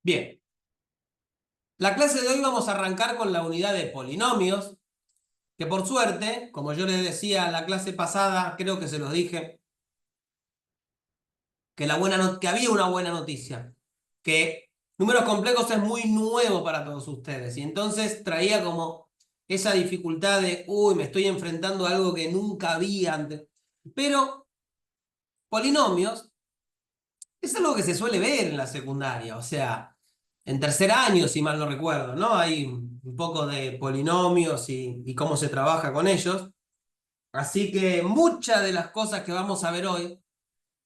Bien, la clase de hoy vamos a arrancar con la unidad de polinomios, que por suerte, como yo les decía en la clase pasada, creo que se los dije, que había una buena noticia, que números complejos es muy nuevo para todos ustedes, y entonces traía como esa dificultad de, uy, me estoy enfrentando a algo que nunca vi antes. Pero polinomios es algo que se suele ver en la secundaria, o sea, en tercer año, si mal no recuerdo, ¿no? Hay un poco de polinomios y cómo se trabaja con ellos. Así que muchas de las cosas que vamos a ver hoy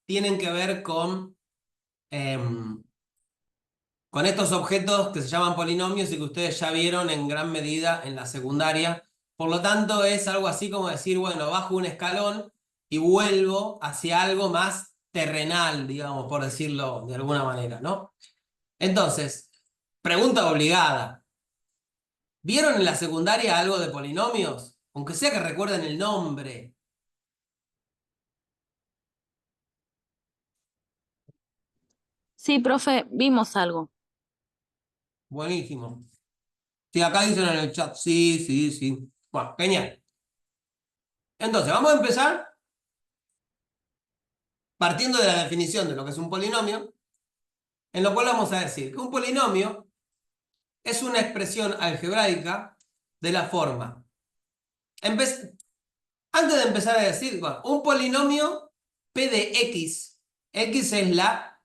tienen que ver con estos objetos que se llaman polinomios y que ustedes ya vieron en gran medida en la secundaria. Por lo tanto, es algo así como decir, bueno, bajo un escalón y vuelvo hacia algo más terrenal, digamos, por decirlo de alguna manera, ¿no? Entonces, pregunta obligada. ¿Vieron en la secundaria algo de polinomios? Aunque sea que recuerden el nombre. Sí, profe, vimos algo. Buenísimo. Sí, acá dicen en el chat, sí, sí, sí. Bueno, genial. Entonces, vamos a empezar partiendo de la definición de lo que es un polinomio, en lo cual vamos a decir que un polinomio es una expresión algebraica de la forma. Empe- Antes de empezar a decir, bueno, un polinomio P de X es la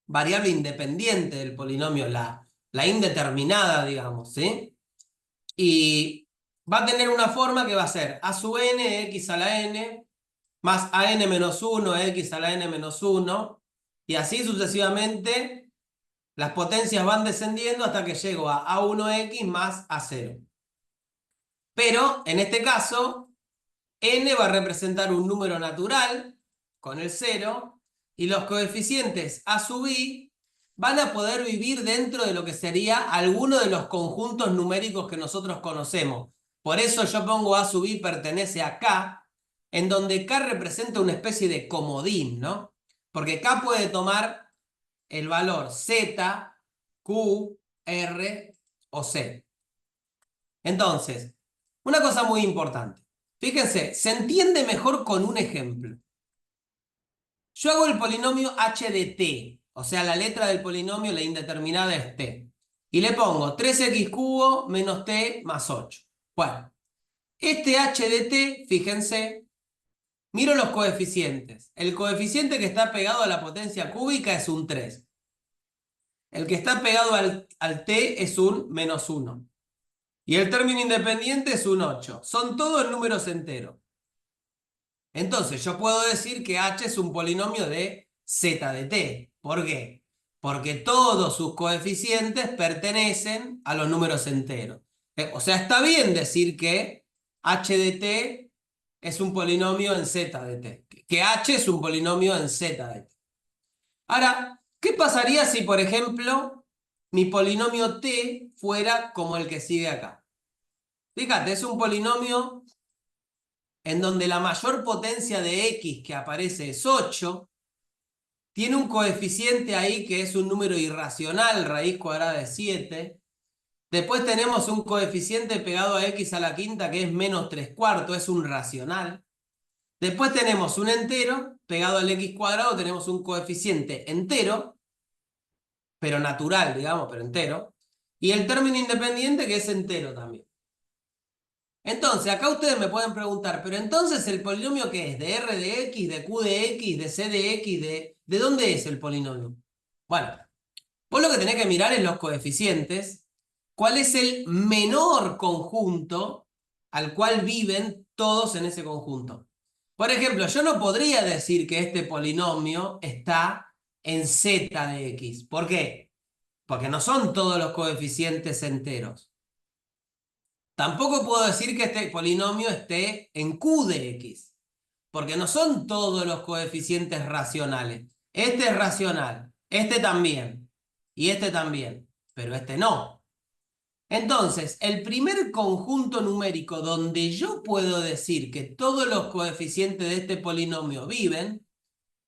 variable independiente del polinomio, la indeterminada, digamos, ¿sí? Y va a tener una forma que va a ser a sub n, x a la n, más a n menos 1, x a la n menos 1, y así sucesivamente las potencias van descendiendo hasta que llego a a1x más a 0. Pero en este caso, n va a representar un número natural con el 0 y los coeficientes a sub i van a poder vivir dentro de lo que sería alguno de los conjuntos numéricos que nosotros conocemos. Por eso yo pongo a sub i pertenece a k, en donde k representa una especie de comodín, ¿no? Porque k puede tomar el valor z, q, r o c. Entonces, una cosa muy importante. Fíjense, se entiende mejor con un ejemplo. Yo hago el polinomio h de t, o sea, la letra del polinomio, la indeterminada es t. Y le pongo 3x cubo menos t más 8. Bueno, este h de t, fíjense, miro los coeficientes. El coeficiente que está pegado a la potencia cúbica es un 3. El que está pegado al t es un menos 1. Y el término independiente es un 8. Son todos números enteros. Entonces yo puedo decir que h es un polinomio de z de t. ¿Por qué? Porque todos sus coeficientes pertenecen a los números enteros. O sea, está bien decir que h de t es un polinomio en z de t. Que h es un polinomio en z de t. Ahora, ¿qué pasaría si, por ejemplo, mi polinomio t fuera como el que sigue acá? Fíjate, es un polinomio en donde la mayor potencia de x que aparece es 8, tiene un coeficiente ahí que es un número irracional, raíz cuadrada de 7. Después tenemos un coeficiente pegado a x a la quinta que es menos 3 cuartos, es un racional. Después tenemos un entero pegado al x cuadrado, tenemos un coeficiente entero, pero natural, digamos, pero entero. Y el término independiente que es entero también. Entonces, acá ustedes me pueden preguntar, pero entonces el polinomio ¿qué es? ¿De R de X, de Q de X, de C de X, de dónde es el polinomio? Bueno, vos lo que tenés que mirar es los coeficientes, cuál es el menor conjunto al cual viven todos en ese conjunto. Por ejemplo, yo no podría decir que este polinomio está en Z de X. ¿Por qué? Porque no son todos los coeficientes enteros. Tampoco puedo decir que este polinomio esté en Q de X, porque no son todos los coeficientes racionales. Este es racional, este también, y este también, pero este no. Entonces, el primer conjunto numérico donde yo puedo decir que todos los coeficientes de este polinomio viven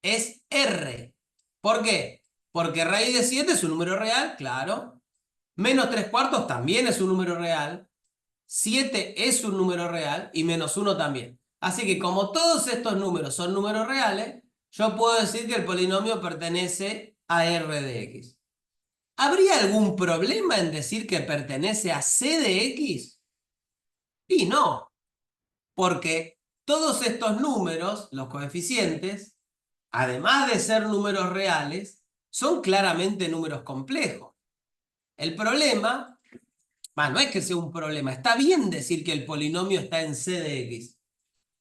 es R. ¿Por qué? Porque raíz de 7 es un número real, claro. Menos 3/4 también es un número real. 7 es un número real y menos 1 también. Así que como todos estos números son números reales, yo puedo decir que el polinomio pertenece a R de X. ¿Habría algún problema en decir que pertenece a C de X? Y no, porque todos estos números, los coeficientes, además de ser números reales, son claramente números complejos. El problema, no es que sea un problema, está bien decir que el polinomio está en C de X.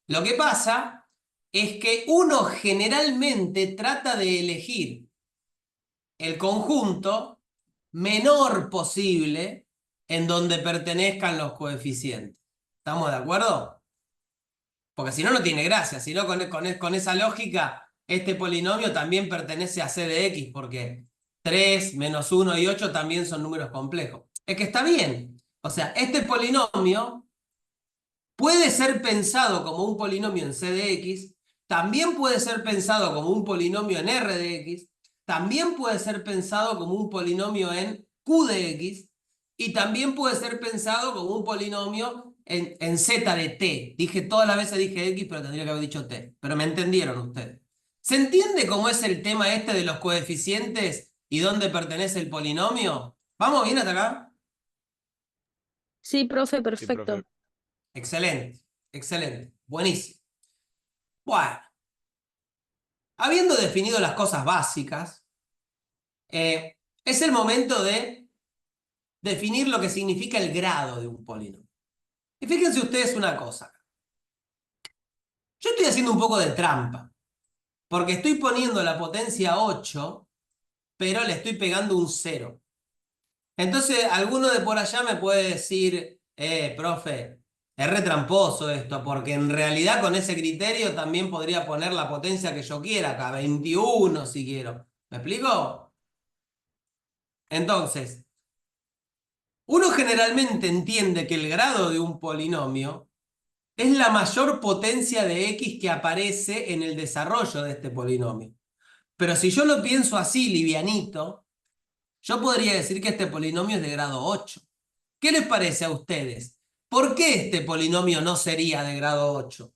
Lo que pasa es que uno generalmente trata de elegir el conjunto menor posible en donde pertenezcan los coeficientes. ¿Estamos de acuerdo? Porque si no, no tiene gracia. Si no, con esa lógica, este polinomio también pertenece a C de X, porque 3, menos 1 y 8 también son números complejos. Es que está bien. O sea, este polinomio puede ser pensado como un polinomio en C de X, también puede ser pensado como un polinomio en R de X, también puede ser pensado como un polinomio en Q de X, y también puede ser pensado como un polinomio en Z de T. Todas las veces dije X, pero tendría que haber dicho T. Pero me entendieron ustedes. ¿Se entiende cómo es el tema este de los coeficientes y dónde pertenece el polinomio? ¿Vamos bien hasta acá? Sí, profe, Sí, perfecto. profe. Excelente, excelente, buenísimo. Bueno, habiendo definido las cosas básicas, es el momento de definir lo que significa el grado de un polinomio. Y fíjense ustedes una cosa. Yo estoy haciendo un poco de trampa, porque estoy poniendo la potencia 8, pero le estoy pegando un 0. Entonces, alguno de por allá me puede decir, profe, es re tramposo esto, porque en realidad con ese criterio también podría poner la potencia que yo quiera acá, 21 si quiero. ¿Me explico? Entonces, uno generalmente entiende que el grado de un polinomio es la mayor potencia de X que aparece en el desarrollo de este polinomio. Pero si yo lo pienso así, livianito, yo podría decir que este polinomio es de grado 8. ¿Qué les parece a ustedes? ¿Por qué este polinomio no sería de grado 8?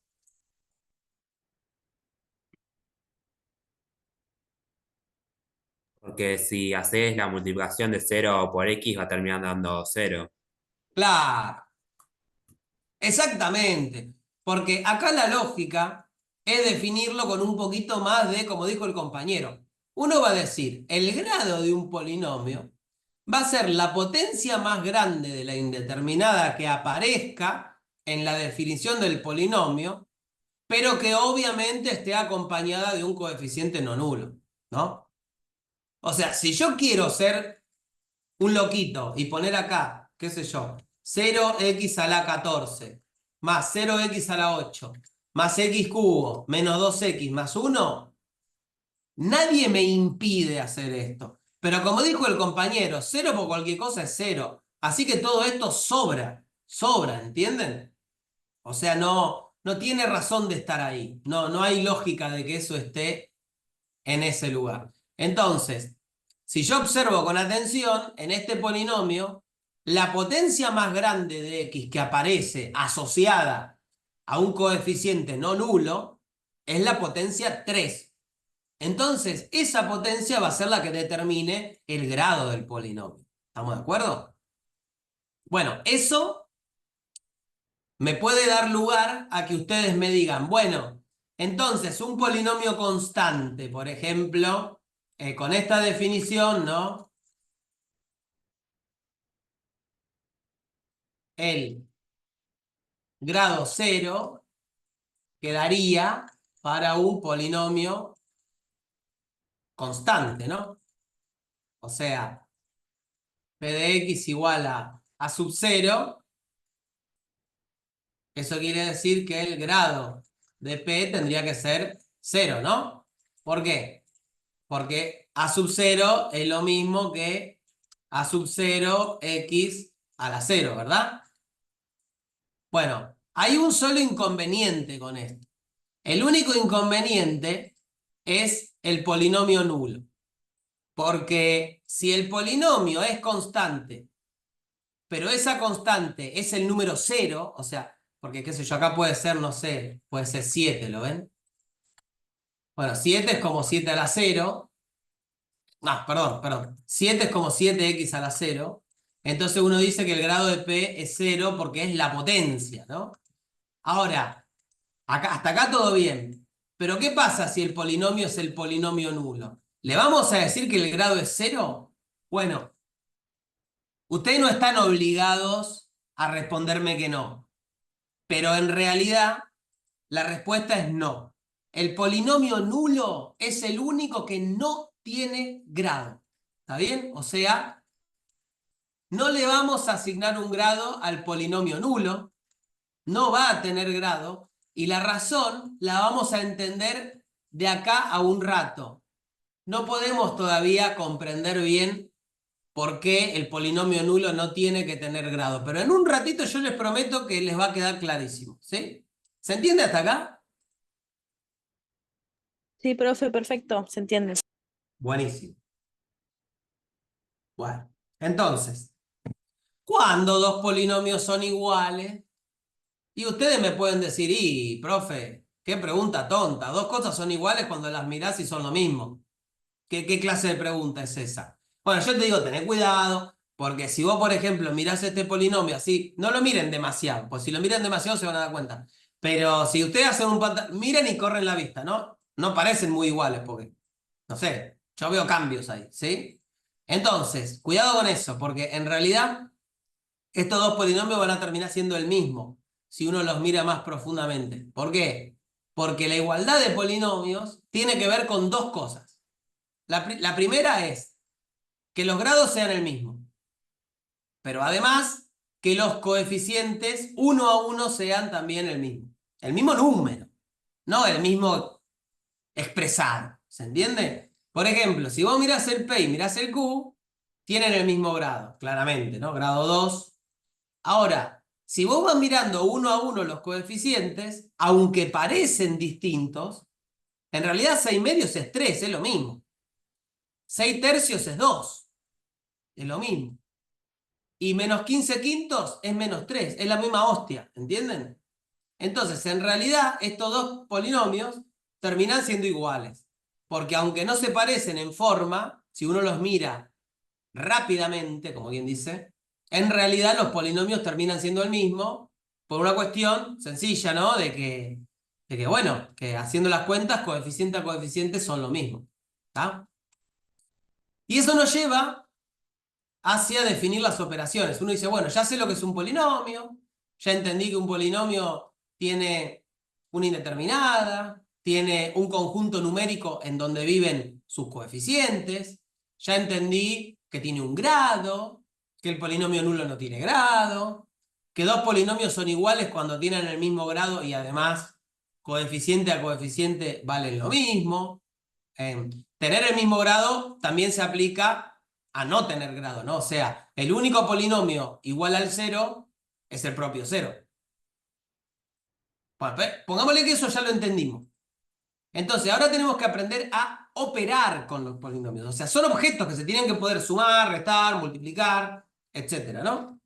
Porque si haces la multiplicación de 0 por x va a terminar dando 0. Claro, exactamente. Porque acá la lógica es definirlo con un poquito más de, como dijo el compañero. Uno va a decir, el grado de un polinomio va a ser la potencia más grande de la indeterminada que aparezca en la definición del polinomio, pero que obviamente esté acompañada de un coeficiente no nulo, ¿no? O sea, si yo quiero ser un loquito y poner acá, qué sé yo, 0x a la 14 más 0x a la 8 más x cubo menos 2x más 1, nadie me impide hacer esto. Pero como dijo el compañero, 0 por cualquier cosa es 0. Así que todo esto sobra, ¿entienden? O sea, no tiene razón de estar ahí. No hay lógica de que eso esté en ese lugar. Entonces, si yo observo con atención, en este polinomio, la potencia más grande de x que aparece asociada a un coeficiente no nulo es la potencia 3. Entonces, esa potencia va a ser la que determine el grado del polinomio. ¿Estamos de acuerdo? Bueno, eso me puede dar lugar a que ustedes me digan, bueno, entonces un polinomio constante, por ejemplo, con esta definición, ¿no? El grado 0 quedaría para un polinomio constante, ¿no? O sea, p de x igual a sub 0. Eso quiere decir que el grado de p tendría que ser 0, ¿no? ¿Por qué? Porque a sub 0 es lo mismo que a sub 0 x a la 0, ¿verdad? Bueno, hay un solo inconveniente con esto. El único inconveniente es el polinomio nulo. Porque si el polinomio es constante, pero esa constante es el número 0, o sea, porque qué sé yo, acá puede ser, no sé, puede ser 7, ¿lo ven? Bueno, 7 es como 7 a la 0. No, perdón. 7 es como 7x a la 0. Entonces uno dice que el grado de P es 0 porque es la potencia, ¿no? Ahora, hasta acá todo bien. Pero ¿qué pasa si el polinomio es el polinomio nulo? ¿Le vamos a decir que el grado es 0? Bueno, ustedes no están obligados a responderme que no. Pero en realidad la respuesta es no. El polinomio nulo es el único que no tiene grado. ¿Está bien? O sea, no le vamos a asignar un grado al polinomio nulo, no va a tener grado, y la razón la vamos a entender de acá a un rato. No podemos todavía comprender bien por qué el polinomio nulo no tiene que tener grado, pero en un ratito yo les prometo que les va a quedar clarísimo, ¿sí? ¿Se entiende hasta acá? Sí, profe, perfecto, se entiende. Buenísimo. Bueno, entonces, ¿cuándo dos polinomios son iguales? Y ustedes me pueden decir, y, profe, qué pregunta tonta. Dos cosas son iguales cuando las mirás y son lo mismo. ¿Qué clase de pregunta es esa? Bueno, yo te digo, tened cuidado, porque si vos, por ejemplo, mirás este polinomio así, no lo miren demasiado, pues si lo miran demasiado se van a dar cuenta. Pero si ustedes hacen un miren y corren la vista, ¿no? No parecen muy iguales, porque, no sé, yo veo cambios ahí, ¿sí? Entonces, cuidado con eso, porque en realidad estos dos polinomios van a terminar siendo el mismo, si uno los mira más profundamente. ¿Por qué? Porque la igualdad de polinomios tiene que ver con dos cosas. La primera es que los grados sean el mismo, pero además que los coeficientes uno a uno sean también el mismo número, no el mismo expresado, ¿se entiende? Por ejemplo, si vos mirás el P y mirás el Q, tienen el mismo grado, claramente, ¿no? Grado 2. Ahora, si vos vas mirando uno a uno los coeficientes, aunque parecen distintos, en realidad 6 medios es 3, es lo mismo. 6 tercios es 2, es lo mismo. Y menos 15 quintos es menos 3, es la misma hostia, ¿entienden? Entonces, en realidad, estos dos polinomios terminan siendo iguales. Porque aunque no se parecen en forma, si uno los mira rápidamente, como quien dice, en realidad los polinomios terminan siendo el mismo por una cuestión sencilla, ¿no? Bueno, que haciendo las cuentas, coeficiente a coeficiente son lo mismo. ¿Está? Y eso nos lleva hacia definir las operaciones. Uno dice, bueno, ya sé lo que es un polinomio, ya entendí que un polinomio tiene una indeterminada, tiene un conjunto numérico en donde viven sus coeficientes, ya entendí que tiene un grado, que el polinomio nulo no tiene grado, que dos polinomios son iguales cuando tienen el mismo grado y además coeficiente a coeficiente valen lo mismo. Tener el mismo grado también se aplica a no tener grado, ¿no? O sea, el único polinomio igual al 0 es el propio 0. Bueno, pongámosle que eso ya lo entendimos. Entonces, ahora tenemos que aprender a operar con los polinomios. O sea, son objetos que se tienen que poder sumar, restar, multiplicar, etcétera, ¿no?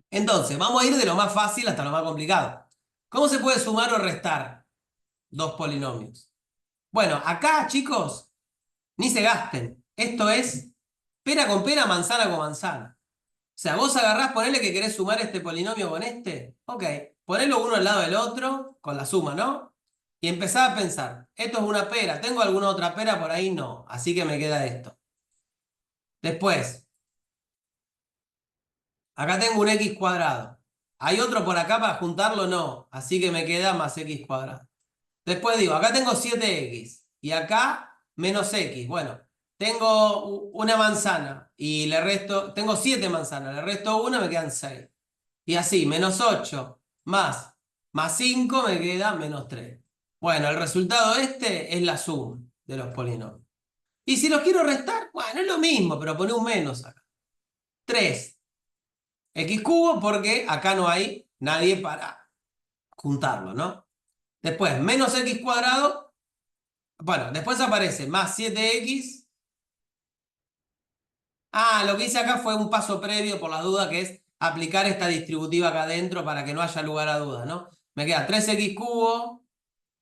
Entonces, vamos a ir de lo más fácil hasta lo más complicado. ¿Cómo se puede sumar o restar dos polinomios? Bueno, acá, chicos, ni se gasten. Esto es pera con pera, manzana con manzana. O sea, vos agarrás, ponele que querés sumar este polinomio con este. Ok, ponelo uno al lado del otro, con la suma, ¿no? Y empezás a pensar, esto es una pera, ¿tengo alguna otra pera por ahí? No, así que me queda esto. Después, acá tengo un x cuadrado. ¿Hay otro por acá para juntarlo? No, así que me queda más x cuadrado. Después digo, acá tengo 7x y acá menos x. Bueno, tengo una manzana y le resto, tengo 7 manzanas, le resto una, me quedan 6. Y así, menos 8 más 5 me queda menos 3. Bueno, el resultado este es la suma de los polinomios. Y si los quiero restar, bueno, es lo mismo, pero pone un menos acá. 3 x cubo porque acá no hay nadie para juntarlo, ¿no? Después, menos x cuadrado, Bueno, después aparece más 7x. Ah, lo que hice acá fue un paso previo por la duda, que es aplicar esta distributiva acá adentro para que no haya lugar a dudas, ¿no? Me queda 3x cubo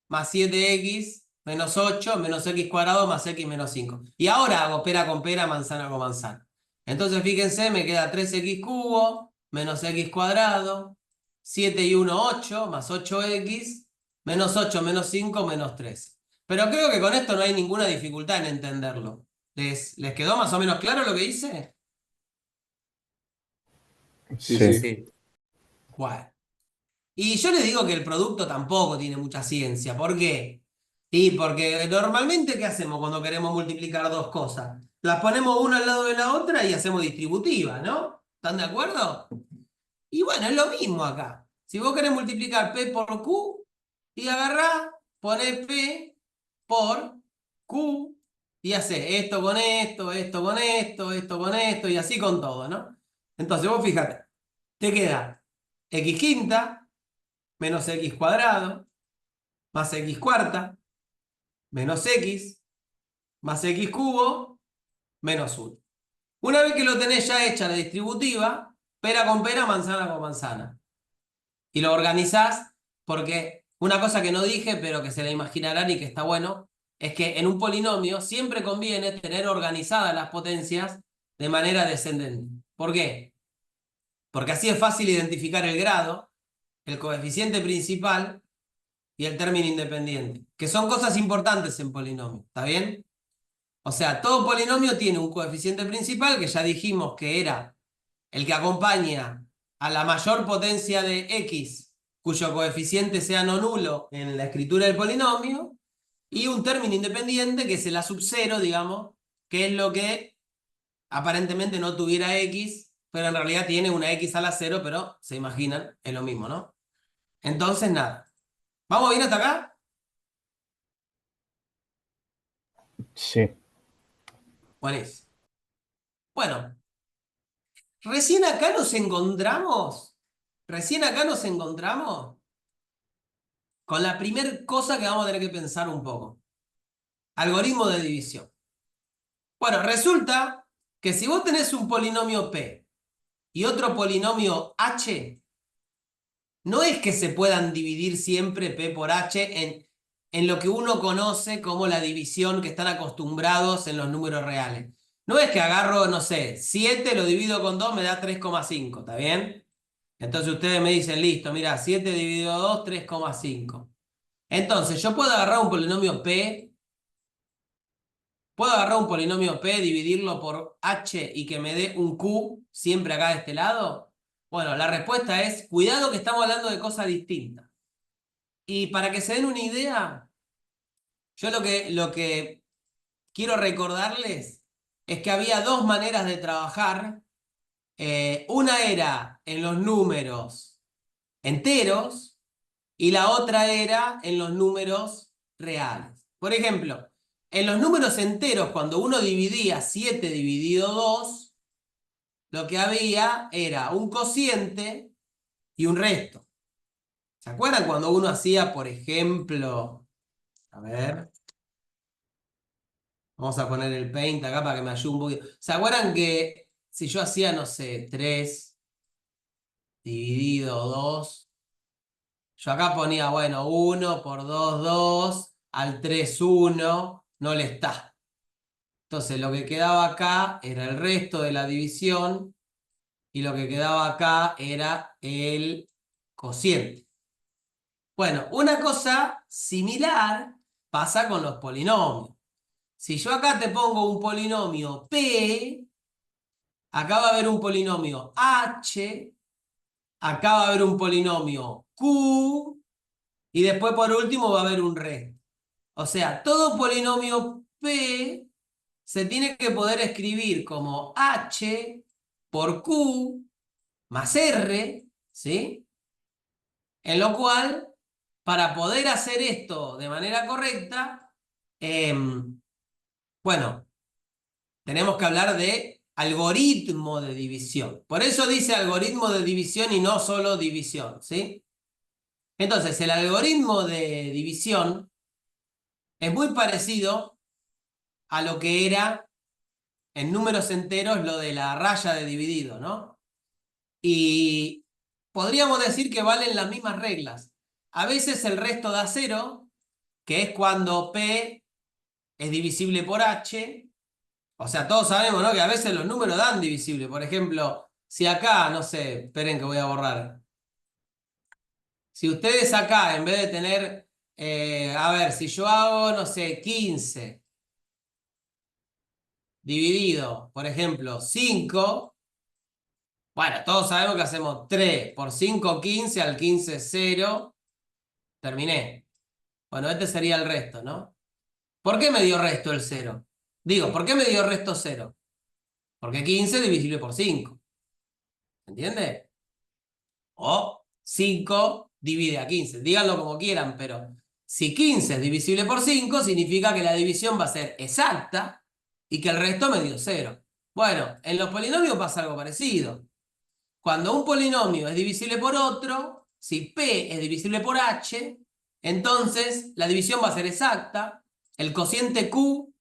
más 7x menos 8 menos x cuadrado más x menos 5. Y ahora hago pera con pera, manzana con manzana. Entonces, fíjense, me queda 3x cubo menos x cuadrado, 7 y 1, 8, más 8x, menos 8 menos 5 menos 3. Pero creo que con esto no hay ninguna dificultad en entenderlo. ¿Les quedó más o menos claro lo que hice? Sí, Sí. sí. Bueno. Y yo les digo que el producto tampoco tiene mucha ciencia. ¿Por qué? Y porque normalmente, ¿qué hacemos cuando queremos multiplicar dos cosas? Las ponemos una al lado de la otra y hacemos distributiva, ¿no? ¿Están de acuerdo? Y bueno, es lo mismo acá. Si vos querés multiplicar P por Q y agarrá, ponés P por Q y hace esto con esto, esto con esto, esto con esto y así con todo, ¿no? Entonces vos fíjate, te queda x quinta menos x cuadrado más x cuarta menos x más x cubo menos 1. Una vez que lo tenés ya hecha la distributiva, pera con pera, manzana con manzana. Y lo organizás porque una cosa que no dije, pero que se la imaginarán y que está bueno, es que en un polinomio siempre conviene tener organizadas las potencias de manera descendente. ¿Por qué? Porque así es fácil identificar el grado, el coeficiente principal y el término independiente, que son cosas importantes en polinomio, ¿está bien? O sea, todo polinomio tiene un coeficiente principal, que ya dijimos que era el que acompaña a la mayor potencia de x, cuyo coeficiente sea no nulo en la escritura del polinomio, y un término independiente, que es el a sub 0, digamos, que es lo que aparentemente no tuviera x, pero en realidad tiene una x a la 0, pero se imaginan, es lo mismo, ¿no? Entonces, nada. ¿Vamos bien hasta acá? Sí. Buenísimo. Bueno, recién acá nos encontramos, con la primera cosa que vamos a tener que pensar un poco. Algoritmo de división. Bueno, resulta que si vos tenés un polinomio P y otro polinomio H, no es que se puedan dividir siempre P por H en lo que uno conoce como la división que están acostumbrados en los números reales. No es que agarro, no sé, 7 lo divido con 2 me da 3,5, ¿está bien? Entonces ustedes me dicen, listo, mira, 7 dividido 2, 3,5. Entonces yo puedo agarrar un polinomio P, dividirlo por H y que me dé un Q siempre acá de este lado. Bueno, la respuesta es, cuidado que estamos hablando de cosas distintas. Y para que se den una idea, yo lo que quiero recordarles es que había dos maneras de trabajar. Una era en los números enteros y la otra era en los números reales. Por ejemplo, en los números enteros, cuando uno dividía 7 dividido 2, lo que había era un cociente y un resto. ¿Se acuerdan cuando uno hacía, por ejemplo, a ver, vamos a poner el paint acá para que me ayude un poquito? ¿Se acuerdan que si yo hacía, no sé, 3 dividido 2, yo acá ponía, bueno, 1 por 2, 2, al 3, 1, no le está. Entonces lo que quedaba acá era el resto de la división y lo que quedaba acá era el cociente. Bueno, una cosa similar pasa con los polinomios. Si yo acá te pongo un polinomio P, acá va a haber un polinomio H, acá va a haber un polinomio Q, y después por último va a haber un resto. O sea, todo polinomio P se tiene que poder escribir como H por Q más R, ¿sí? En lo cual, para poder hacer esto de manera correcta, bueno, tenemos que hablar de algoritmo de división. Por eso dice algoritmo de división y no solo división, ¿sí? Entonces, el algoritmo de división Es muy parecido a lo que era en números enteros lo de la raya de dividido, ¿no? Y podríamos decir que valen las mismas reglas. A veces el resto da 0, que es cuando P es divisible por H. O sea, todos sabemos, ¿no? Que a veces los números dan divisible. Por ejemplo, si acá, no sé, esperen que voy a borrar. Si ustedes acá, en vez de tener, a ver, si yo hago, no sé, 15 dividido, por ejemplo, 5, bueno, todos sabemos que hacemos 3 por 5, 15, al 15, 0, terminé. Bueno, este sería el resto, ¿no? ¿Por qué me dio resto el 0? Digo, ¿por qué me dio resto 0? Porque 15 es divisible por 5, ¿entiende? O 5 divide a 15, díganlo como quieran, pero si 15 es divisible por 5, significa que la división va a ser exacta y que el resto me dio 0. Bueno, en los polinomios pasa algo parecido. Cuando un polinomio es divisible por otro, si P es divisible por H, entonces la división va a ser exacta, el cociente Q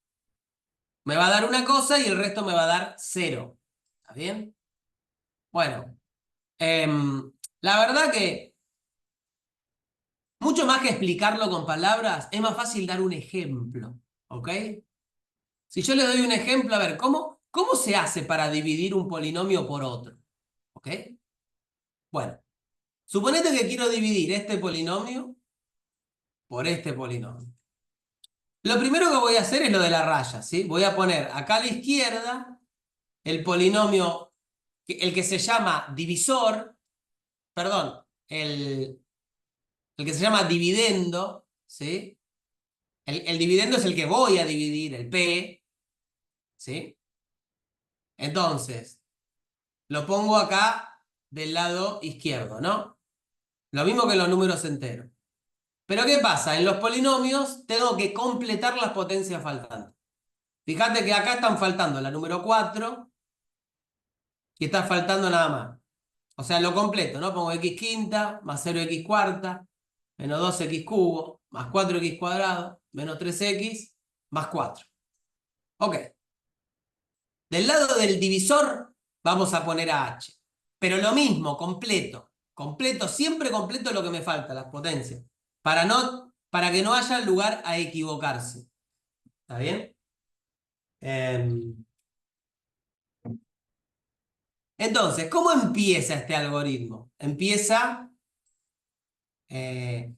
me va a dar una cosa y el resto me va a dar 0. ¿Está bien? Bueno, la verdad que mucho más que explicarlo con palabras, es más fácil dar un ejemplo, ¿ok? Si yo le doy un ejemplo, a ver, ¿cómo se hace para dividir un polinomio por otro? ¿Ok? Bueno, suponete que quiero dividir este polinomio por este polinomio. Lo primero que voy a hacer es lo de la raya, ¿sí? Voy a poner acá a la izquierda el polinomio, el que se llama divisor, perdón, el que se llama dividendo, ¿sí? El dividendo es el que voy a dividir, el P, ¿sí? Entonces, lo pongo acá del lado izquierdo, ¿no? Lo mismo que en los números enteros. Pero ¿qué pasa? En los polinomios tengo que completar las potencias faltantes. Fíjate que acá están faltando la número 4 y está faltando nada más. O sea, lo completo, ¿no? Pongo x quinta más 0x cuarta menos 2x cubo más 4x cuadrado menos 3x más 4. Ok. Del lado del divisor vamos a poner a h. Pero lo mismo, completo. Completo, siempre completo lo que me falta, las potencias. Para que no haya lugar a equivocarse. ¿Está bien? Entonces, ¿cómo empieza este algoritmo? Empieza... yo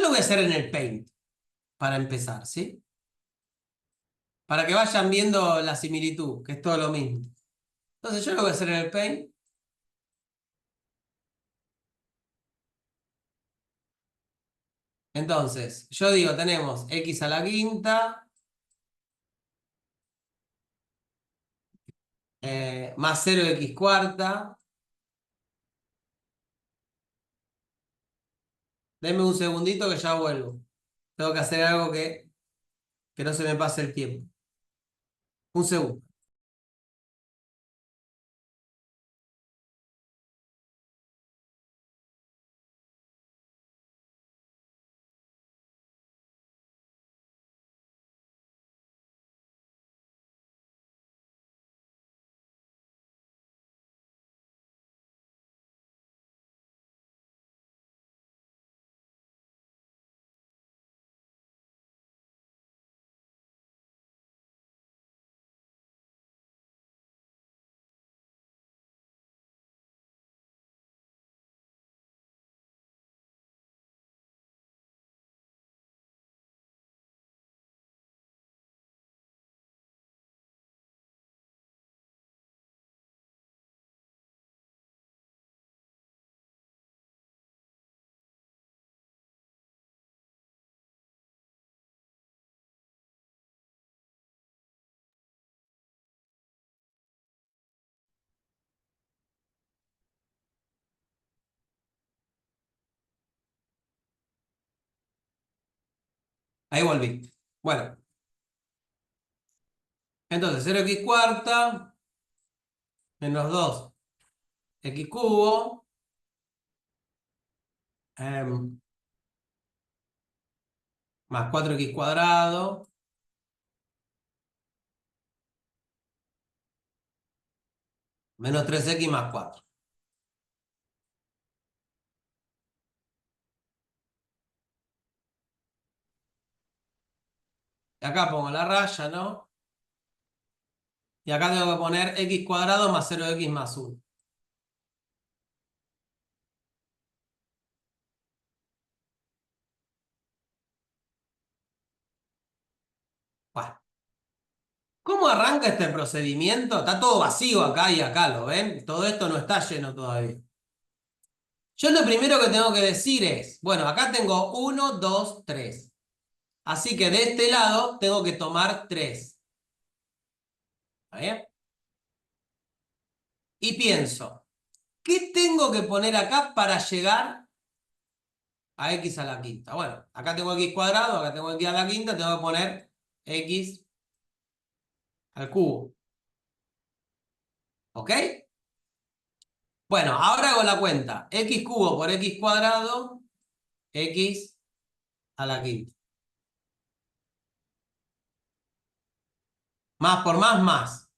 lo voy a hacer en el Paint, para empezar, ¿sí? Para que vayan viendo la similitud, que es todo lo mismo. Entonces, yo lo voy a hacer en el Paint. Entonces, yo digo, tenemos x a la quinta más 0x cuarta. Denme un segundito que ya vuelvo. Tengo que hacer algo que no se me pase el tiempo. Un segundo. Ahí volví. Bueno, entonces 0x cuarta menos 2x cubo más 4x cuadrado menos 3x más 4. Y acá pongo la raya, ¿no? Y acá tengo que poner x cuadrado más 0x más 1. Bueno, ¿cómo arranca este procedimiento? Está todo vacío acá y acá, ¿lo ven? Todo esto no está lleno todavía. Yo lo primero que tengo que decir es, bueno, acá tengo 1, 2, 3. Así que de este lado tengo que tomar 3. ¿Está bien? Y pienso, ¿qué tengo que poner acá para llegar a x a la quinta? Bueno, acá tengo x cuadrado, acá tengo x a la quinta, tengo que poner x al cubo. ¿Ok? Bueno, ahora hago la cuenta. X cubo por x cuadrado, x a la quinta. Más por más.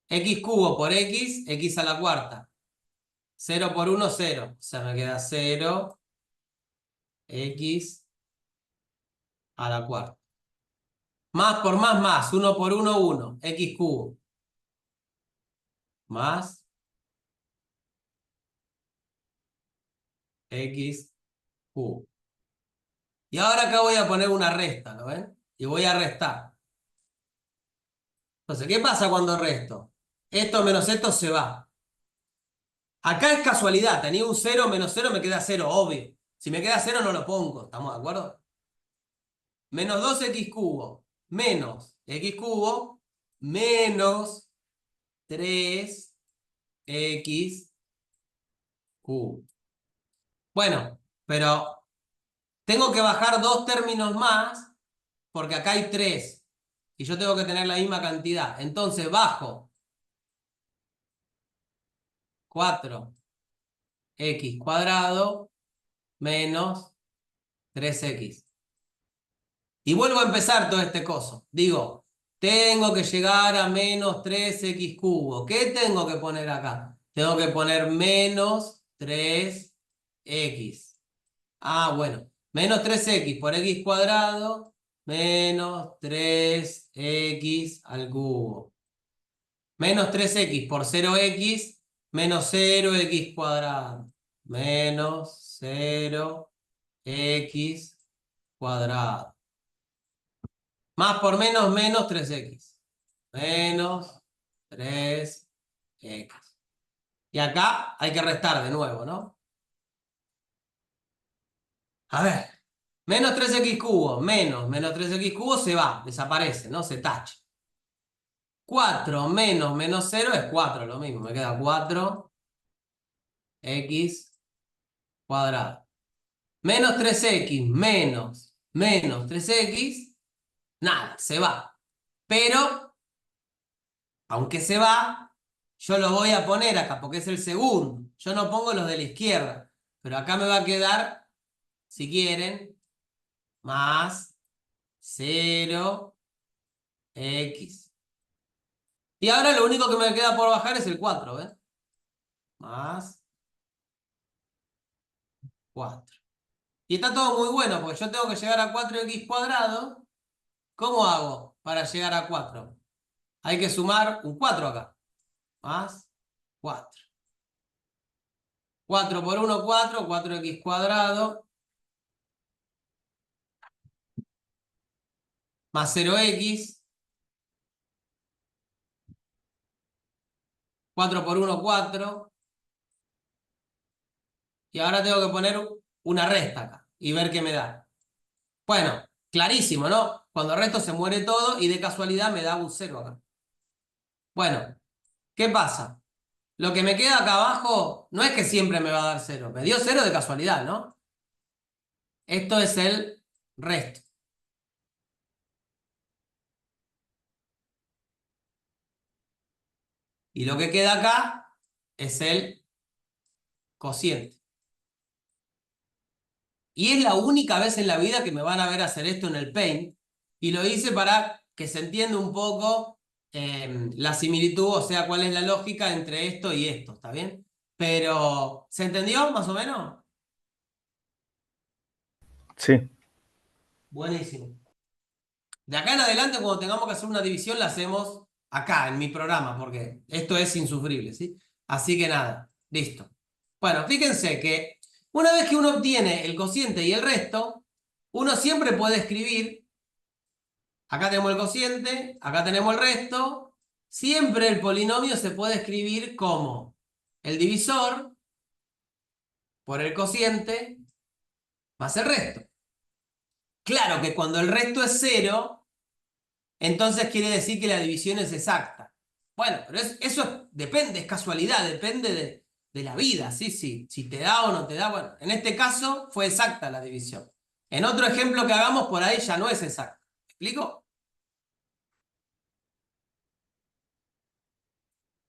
X cubo por x, x a la cuarta. 0 por 1, 0. O sea, me queda 0, x a la cuarta. Más por más. 1 por 1, 1. X cubo. Más x cubo. Y ahora acá voy a poner una resta, ¿lo ven? Y voy a restar. Entonces, ¿qué pasa cuando resto? Esto menos esto se va. Acá es casualidad. Tenía un 0 menos 0, me queda 0, obvio. Si me queda 0 no lo pongo. ¿Estamos de acuerdo? Menos 2x cubo menos x cubo menos 3x cubo. Bueno, pero tengo que bajar dos términos más porque acá hay 3 y yo tengo que tener la misma cantidad. Entonces bajo 4x cuadrado menos 3x. Y vuelvo a empezar todo este coso. Digo, tengo que llegar a menos 3x cubo. ¿Qué tengo que poner acá? Tengo que poner menos 3x. Ah, bueno. Menos 3x por x cuadrado menos 3x al cubo. Menos 3x por 0x menos 0x cuadrado. Menos 0x cuadrado. Más por menos, menos 3x. Menos 3x. Y acá hay que restar de nuevo, ¿no? A ver. Menos 3x cubo, menos 3x cubo se va, desaparece, ¿no? Se tacha. 4 menos menos 0 es 4, lo mismo. Me queda 4x cuadrado. Menos 3x menos 3x, nada, se va. Pero, aunque se va, yo lo voy a poner acá porque es el segundo. Yo no pongo los de la izquierda. Pero acá me va a quedar, si quieren, más 0x. Y ahora lo único que me queda por bajar es el 4, ¿ves? Más 4. Y está todo muy bueno porque yo tengo que llegar a 4x cuadrado. ¿Cómo hago para llegar a 4? Hay que sumar un 4 acá. Más 4. 4 por 1, 4. 4x cuadrado. Más 0x. 4 por 1, 4. Y ahora tengo que poner una resta acá y ver qué me da. Bueno, clarísimo, ¿no? Cuando resto se muere todo y de casualidad me da un 0 acá. Bueno, ¿qué pasa? Lo que me queda acá abajo no es que siempre me va a dar 0. Me dio 0 de casualidad, ¿no? Esto es el resto. Y lo que queda acá es el cociente. Y es la única vez en la vida que me van a ver hacer esto en el Paint. Y lo hice para que se entienda un poco la similitud, o sea, cuál es la lógica entre esto y esto, ¿está bien? Pero, ¿se entendió más o menos? Sí. Buenísimo. De acá en adelante, cuando tengamos que hacer una división, la hacemos acá, en mi programa, porque esto es insufrible, ¿sí? Así que nada, listo. Bueno, fíjense que una vez que uno obtiene el cociente y el resto, uno siempre puede escribir, acá tenemos el cociente, acá tenemos el resto, siempre el polinomio se puede escribir como el divisor por el cociente más el resto. Claro que cuando el resto es 0, entonces quiere decir que la división es exacta. Bueno, pero eso depende, es casualidad, depende de la vida, ¿sí? Si te da o no te da. Bueno, en este caso fue exacta la división. En otro ejemplo que hagamos por ahí ya no es exacta. ¿Me explico?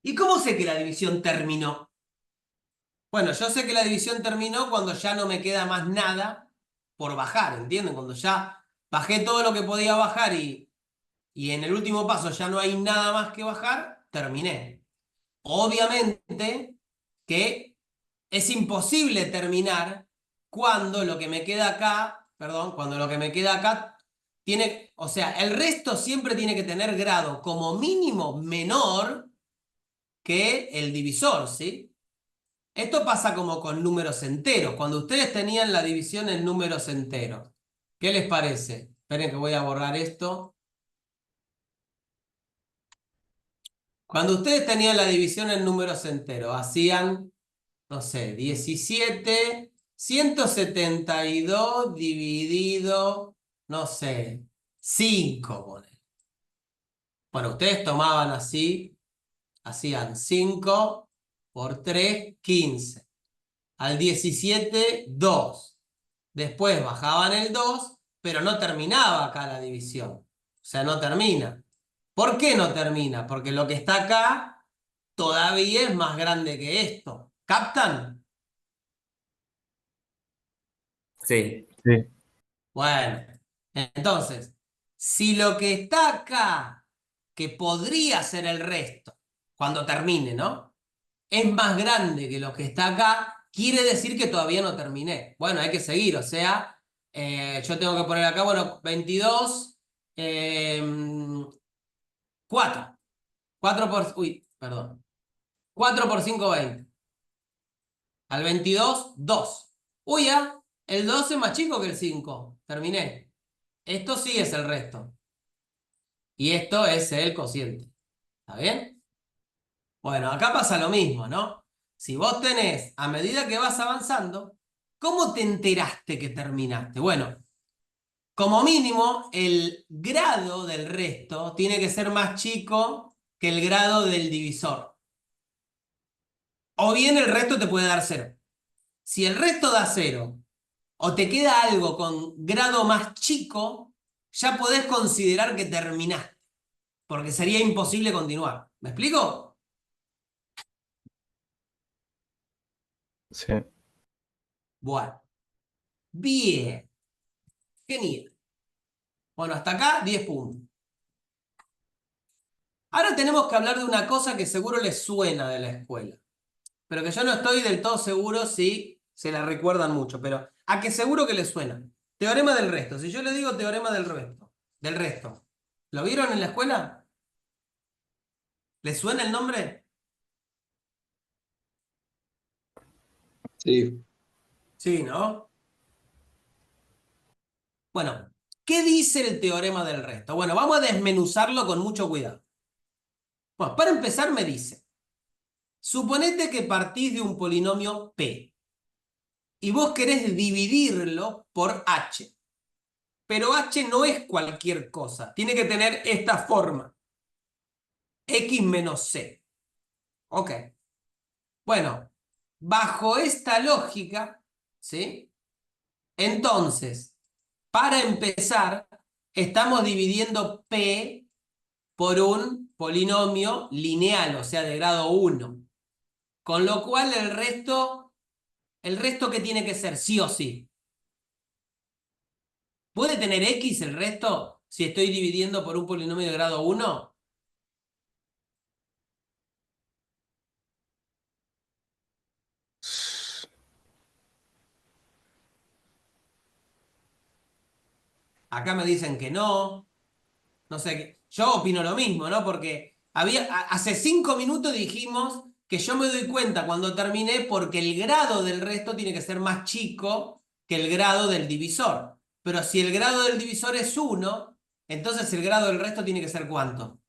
¿Y cómo sé que la división terminó? Bueno, yo sé que la división terminó cuando ya no me queda más nada por bajar, ¿entienden? Cuando ya bajé todo lo que podía bajar y en el último paso ya no hay nada más que bajar, terminé. Obviamente que es imposible terminar cuando lo que me queda acá, perdón, cuando lo que me queda acá tiene, o sea, el resto siempre tiene que tener grado como mínimo menor que el divisor, ¿sí? Esto pasa como con números enteros. Cuando ustedes tenían la división en números enteros, ¿qué les parece? Esperen que voy a borrar esto. Cuando ustedes tenían la división en números enteros, hacían, no sé, 17, 172 dividido, no sé, 5. Bueno, ustedes tomaban así, hacían 5 por 3, 15. Al 17, 2. Después bajaban el 2, pero no terminaba acá la división. O sea, no termina. ¿Por qué no termina? Porque lo que está acá todavía es más grande que esto. ¿Captan? Sí, Sí. Bueno, entonces, si lo que está acá, que podría ser el resto, cuando termine, ¿no? Es más grande que lo que está acá, quiere decir que todavía no terminé. Bueno, hay que seguir, o sea, yo tengo que poner acá, bueno, 22, 4. 4 por, uy, perdón. 4 por 5, 20. Al 22, 2. Uy, ya, el 2 es más chico que el 5. Terminé. Esto sí es el resto. Y esto es el cociente. ¿Está bien? Bueno, acá pasa lo mismo, ¿no? Si vos tenés, a medida que vas avanzando, ¿cómo te enteraste que terminaste? Bueno, como mínimo, el grado del resto tiene que ser más chico que el grado del divisor. O bien el resto te puede dar 0. Si el resto da 0 o te queda algo con grado más chico, ya podés considerar que terminaste, porque sería imposible continuar. ¿Me explico? Sí. Bueno, bien, genial. Bueno, hasta acá 10 puntos. Ahora tenemos que hablar de una cosa que seguro les suena de la escuela, pero que yo no estoy del todo seguro si se la recuerdan mucho, pero a que seguro que les suena. Teorema del resto. Si yo le digo teorema del resto, ¿lo vieron en la escuela? ¿Les suena el nombre? Sí, Sí, ¿no? Bueno, ¿qué dice el teorema del resto? Bueno, vamos a desmenuzarlo con mucho cuidado. Bueno, para empezar me dice, suponete que partís de un polinomio P y vos querés dividirlo por H, pero H no es cualquier cosa, tiene que tener esta forma, X menos C. Ok. Bueno, bajo esta lógica, ¿sí? Entonces, para empezar, estamos dividiendo P por un polinomio lineal, o sea, de grado 1. Con lo cual el resto ¿El resto qué tiene que ser? Sí o sí. ¿Puede tener X el resto si estoy dividiendo por un polinomio de grado 1? Acá me dicen que no. No sé, yo opino lo mismo, ¿no? Porque hace 5 minutos dijimos que yo me doy cuenta cuando terminé porque el grado del resto tiene que ser más chico que el grado del divisor. Pero si el grado del divisor es 1, entonces el grado del resto tiene que ser ¿cuánto?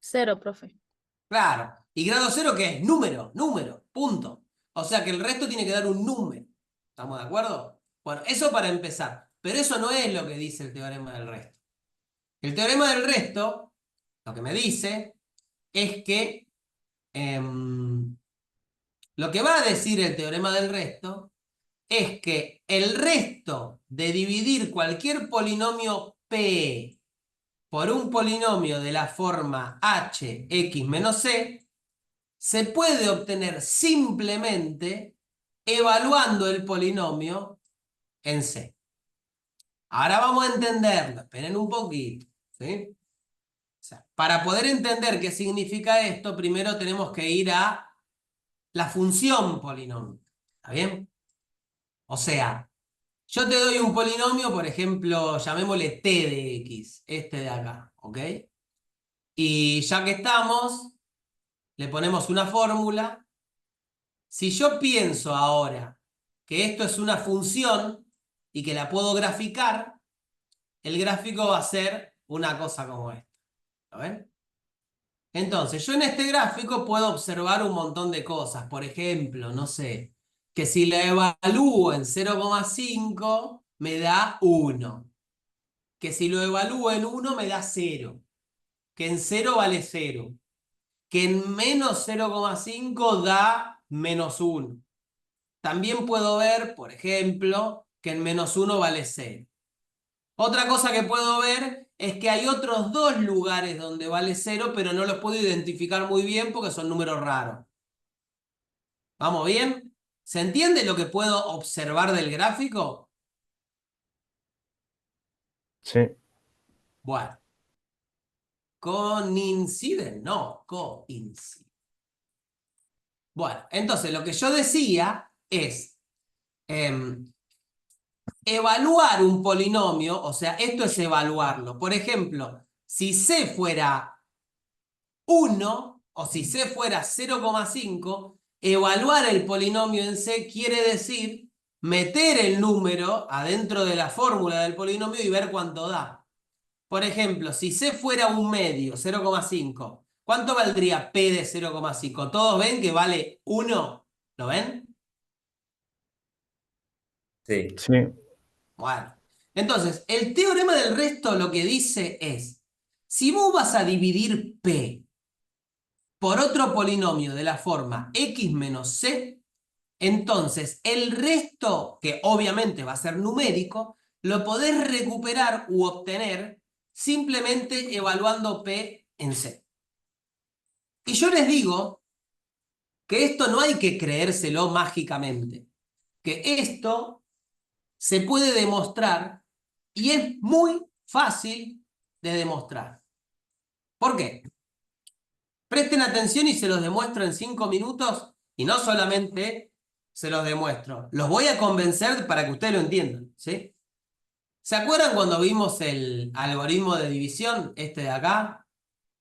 Cero, profe. Claro. ¿Y grado 0 qué es? Número, punto. O sea que el resto tiene que dar un número. ¿Estamos de acuerdo? Bueno, eso para empezar. Pero eso no es lo que dice el teorema del resto. El teorema del resto, lo que me dice es que lo que va a decir el teorema del resto es que el resto de dividir cualquier polinomio P por un polinomio de la forma h, x menos c, se puede obtener simplemente evaluando el polinomio en C. Ahora vamos a entenderlo, esperen un poquito, ¿sí? O sea, para poder entender qué significa esto, primero tenemos que ir a la función polinomio, ¿está bien? O sea, yo te doy un polinomio, por ejemplo, llamémosle t de x, este de acá, ¿ok? Y ya que estamos, le ponemos una fórmula. Si yo pienso ahora que esto es una función y que la puedo graficar, el gráfico va a ser una cosa como esta. ¿Lo ven? Entonces, yo en este gráfico puedo observar un montón de cosas. Por ejemplo, no sé, que si la evalúo en 0,5 me da 1. Que si lo evalúo en 1 me da 0. Que en 0 vale 0. Que en menos 0,5 da menos 1. También puedo ver, por ejemplo, que en menos 1 vale 0. Otra cosa que puedo ver es que hay otros dos lugares donde vale 0, pero no los puedo identificar muy bien porque son números raros. ¿Vamos bien? ¿Se entiende lo que puedo observar del gráfico? Sí. Bueno. Coinciden, no, coinciden. Bueno, entonces lo que yo decía es evaluar un polinomio, o sea, esto es evaluarlo. Por ejemplo, si C fuera 1 o si C fuera 0,5, evaluar el polinomio en C quiere decir meter el número adentro de la fórmula del polinomio y ver cuánto da. Por ejemplo, si C fuera un medio, 0,5, ¿cuánto valdría P de 0,5? ¿Todos ven que vale 1? ¿Lo ven? Sí. Sí. Bueno. Entonces, el teorema del resto lo que dice es, si vos vas a dividir P por otro polinomio de la forma x menos c, entonces el resto, que obviamente va a ser numérico, lo podés recuperar u obtener simplemente evaluando P en C. Y yo les digo que esto no hay que creérselo mágicamente, que esto se puede demostrar y es muy fácil de demostrar. ¿Por qué? Presten atención y se los demuestro en 5 minutos y no solamente se los demuestro, los voy a convencer para que ustedes lo entiendan, ¿sí? ¿Se acuerdan cuando vimos el algoritmo de división, este de acá?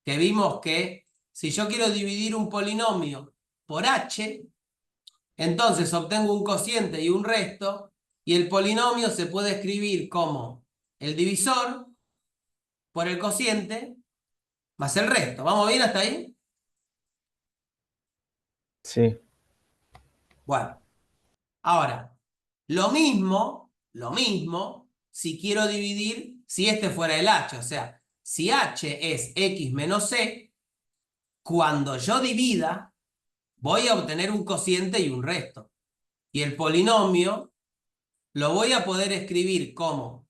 Que vimos que si yo quiero dividir un polinomio por h, entonces obtengo un cociente y un resto, y el polinomio se puede escribir como el divisor por el cociente más el resto. ¿Vamos bien hasta ahí? Sí. Bueno, ahora, lo mismo, si quiero dividir, si este fuera el h, o sea, si h es x menos c, cuando yo divida, voy a obtener un cociente y un resto. Y el polinomio lo voy a poder escribir como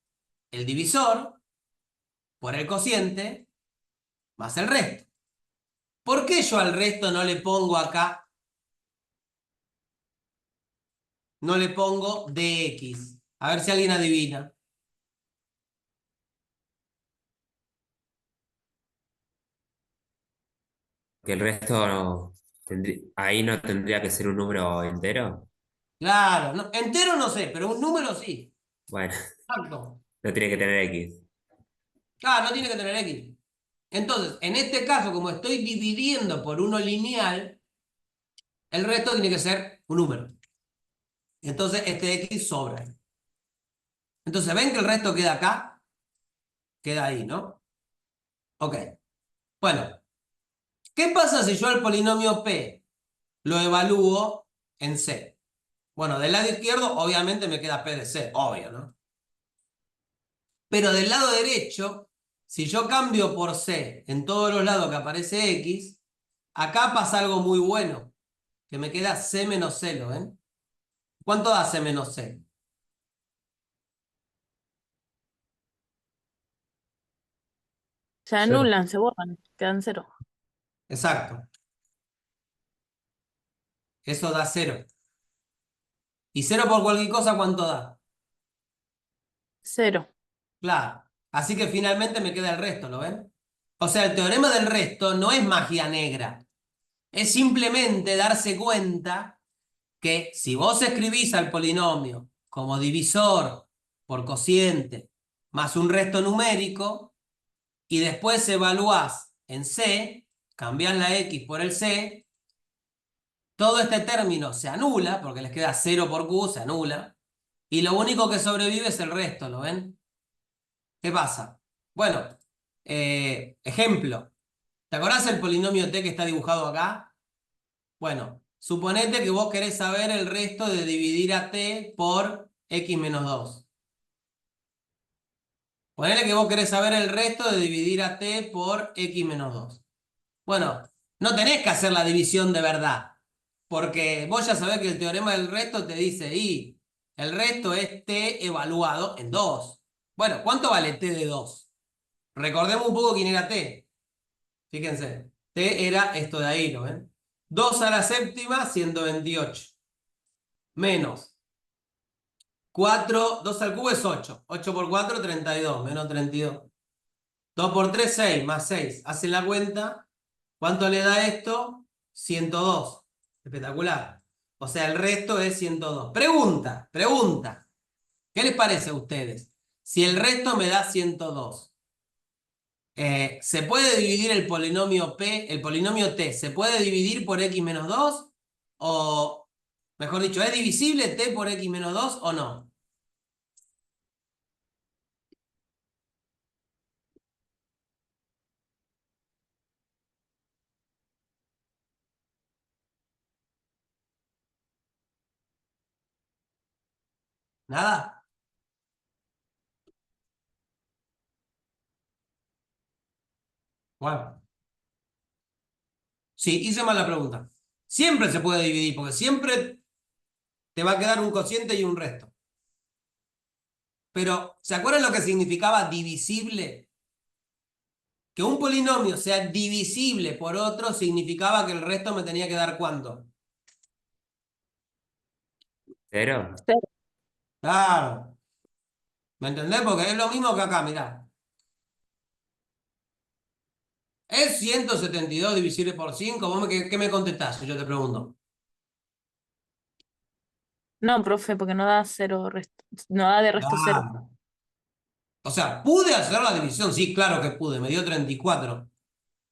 el divisor por el cociente más el resto. ¿Por qué yo al resto no le pongo acá? No le pongo dx. A ver si alguien adivina. Que el resto ahí no tendría que ser un número entero. Claro, no, entero no sé, pero un número sí. Bueno, Exacto. no tiene que tener X. Claro, no tiene que tener x. Entonces, en este caso, como estoy dividiendo por uno lineal, el resto tiene que ser un número. Entonces, este x sobra. Entonces, ¿ven que el resto queda acá? Queda ahí, ¿no? Ok. Bueno, ¿qué pasa si yo al polinomio P lo evalúo en C? Bueno, del lado izquierdo, obviamente me queda P de C, obvio, ¿no? Pero del lado derecho, si yo cambio por C en todos los lados que aparece X, acá pasa algo muy bueno, que me queda C menos C, ¿lo ven? ¿Cuánto da C menos C? Se Cero. anulan, se borran, quedan cero. Exacto. Eso da 0. ¿Y 0 por cualquier cosa cuánto da? Cero. Claro. Así que finalmente me queda el resto, ¿lo ven? O sea, el teorema del resto no es magia negra. Es simplemente darse cuenta que si vos escribís al polinomio como divisor por cociente más un resto numérico y después evaluás en C, cambiás la X por el C, todo este término se anula, porque les queda 0 por Q, se anula, y lo único que sobrevive es el resto, ¿lo ven? ¿Qué pasa? Bueno, ejemplo, ¿te acordás el polinomio T que está dibujado acá? Bueno, suponete que vos querés saber el resto de dividir a T por X menos 2. Ponele que vos querés saber el resto de dividir a T por X menos 2. Bueno, no tenés que hacer la división de verdad, porque vos ya sabés que el teorema del resto te dice, y el resto es T evaluado en 2. Bueno, ¿cuánto vale T de 2? Recordemos un poco quién era T. Fíjense, T era esto de ahí, ¿lo ven? 2 a la séptima, 128. Menos 4, 2 al cubo es 8. 8 por 4, 32. Menos 32. 2 por 3, 6. Más 6. Hacen la cuenta. ¿Cuánto le da esto? 102. Espectacular. O sea, el resto es 102. Pregunta, pregunta. ¿Qué les parece a ustedes? Si el resto me da 102, ¿se puede dividir el polinomio P, el polinomio T, ¿se puede dividir por X menos 2? O, mejor dicho, ¿es divisible T por X menos 2 o no? ¿Nada? Bueno. Sí, hice mal la pregunta. Siempre se puede dividir, porque siempre te va a quedar un cociente y un resto. Pero, ¿se acuerdan lo que significaba divisible? Que un polinomio sea divisible por otro significaba que el resto me tenía que dar ¿cuánto? ¿Cero? Cero. Claro. ¿Me entendés? Porque es lo mismo que acá, mirá. ¿Es 172 divisible por 5? ¿Qué me contestás? Si yo te pregunto. No, profe, porque no da cero resto. No da de resto cero. Claro. O sea, ¿pude hacer la división? Sí, claro que pude. Me dio 34.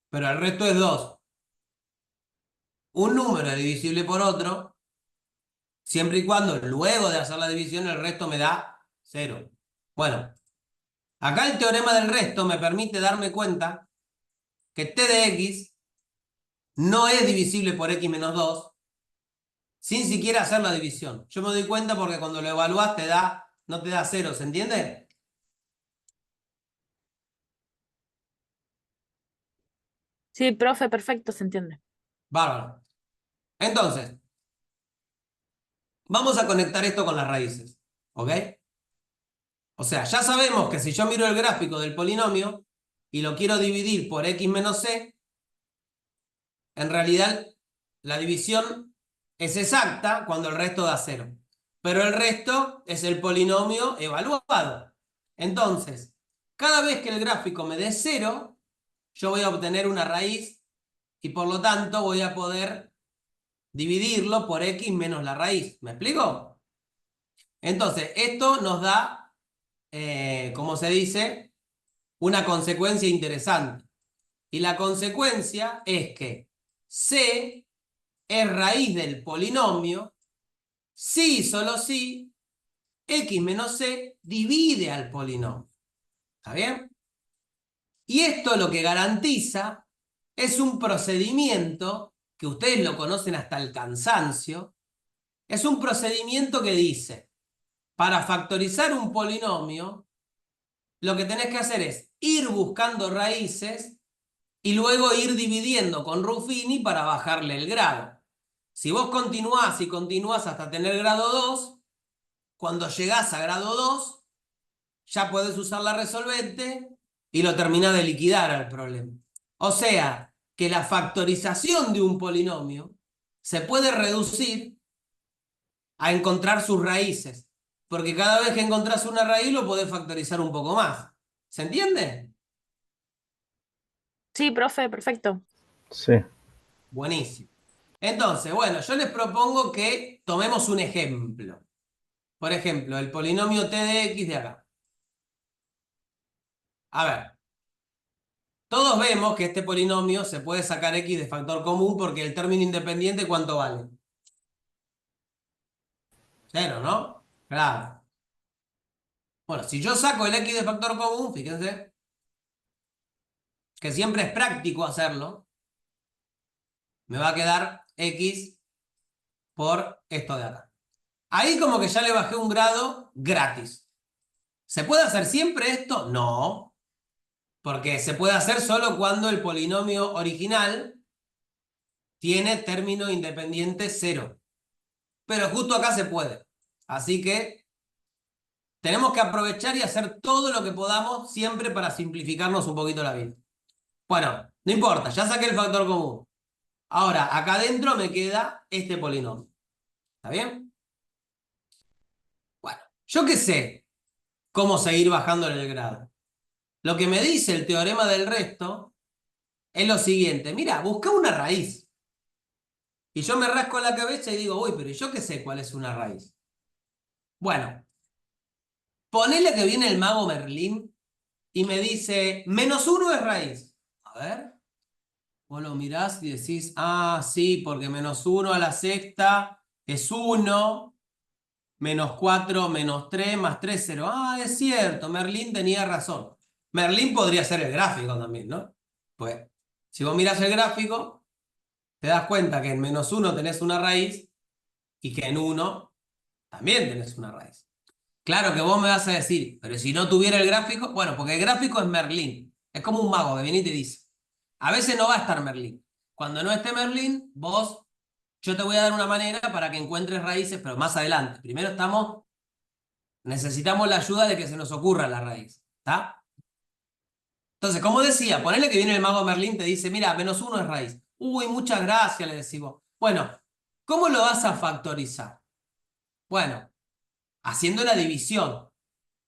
Pero el resto es 2. Un número es divisible por otro, siempre y cuando luego de hacer la división el resto me da 0. Bueno, acá el teorema del resto me permite darme cuenta que t de x no es divisible por x menos 2 sin siquiera hacer la división. Yo me doy cuenta porque cuando lo evalúas no te da 0, ¿se entiende? Sí, profe, perfecto, se entiende. Bárbaro. Entonces, vamos a conectar esto con las raíces, ¿ok? O sea, ya sabemos que si yo miro el gráfico del polinomio y lo quiero dividir por x menos c, en realidad la división es exacta cuando el resto da 0. Pero el resto es el polinomio evaluado. Entonces, cada vez que el gráfico me dé 0, yo voy a obtener una raíz y por lo tanto voy a poder dividirlo por x menos la raíz. ¿Me explico? Entonces, esto nos da, como se dice, una consecuencia interesante. Y la consecuencia es que c es raíz del polinomio si y solo si x menos c divide al polinomio. ¿Está bien? Y esto lo que garantiza es un procedimiento que ustedes lo conocen hasta el cansancio. Es un procedimiento que dice, para factorizar un polinomio, lo que tenés que hacer es ir buscando raíces y luego ir dividiendo con Ruffini para bajarle el grado. Si vos continuás y continuás hasta tener grado 2, cuando llegás a grado 2, ya podés usar la resolvente y lo terminás de liquidar al problema. O sea, que la factorización de un polinomio se puede reducir a encontrar sus raíces, porque cada vez que encontrás una raíz lo podés factorizar un poco más. ¿Se entiende? Sí, profe, perfecto. Sí. Buenísimo. Entonces, bueno, yo les propongo que tomemos un ejemplo. Por ejemplo, el polinomio t de x de acá. A ver, todos vemos que este polinomio se puede sacar x de factor común porque el término independiente, ¿cuánto vale? 0, ¿no? Claro. Bueno, si yo saco el x de factor común, fíjense que siempre es práctico hacerlo, me va a quedar x por esto de acá. Ahí como que ya le bajé un grado gratis. ¿Se puede hacer siempre esto? No, porque se puede hacer solo cuando el polinomio original tiene término independiente 0. Pero justo acá se puede. Así que tenemos que aprovechar y hacer todo lo que podamos siempre para simplificarnos un poquito la vida. Bueno, no importa, ya saqué el factor común. Ahora, acá adentro me queda este polinomio. ¿Está bien? Bueno, yo qué sé cómo seguir bajándole el grado. Lo que me dice el teorema del resto es lo siguiente. Mira, busca una raíz. Y yo me rasco la cabeza y digo, uy, pero ¿yo qué sé cuál es una raíz? Bueno, ponele que viene el mago Merlín y me dice, -1 es raíz. A ver, vos lo mirás y decís, ah, sí, porque -1 a la sexta es 1, -4, -3, más 3, 0. Ah, es cierto, Merlín tenía razón. Merlín podría ser el gráfico también, ¿no? Pues, si vos mirás el gráfico, te das cuenta que en -1 tenés una raíz y que en 1 también tenés una raíz. Claro que vos me vas a decir, pero si no tuviera el gráfico, bueno, porque el gráfico es Merlín. Es como un mago que viene y te dice. A veces no va a estar Merlín. Cuando no esté Merlín, yo te voy a dar una manera para que encuentres raíces, pero más adelante. Primero necesitamos la ayuda de que se nos ocurra la raíz. ¿Está? Entonces, como decía, ponele que viene el mago Merlín, te dice, mira, -1 es raíz. Uy, muchas gracias, le decimos. Bueno, ¿cómo lo vas a factorizar? Bueno, haciendo la división.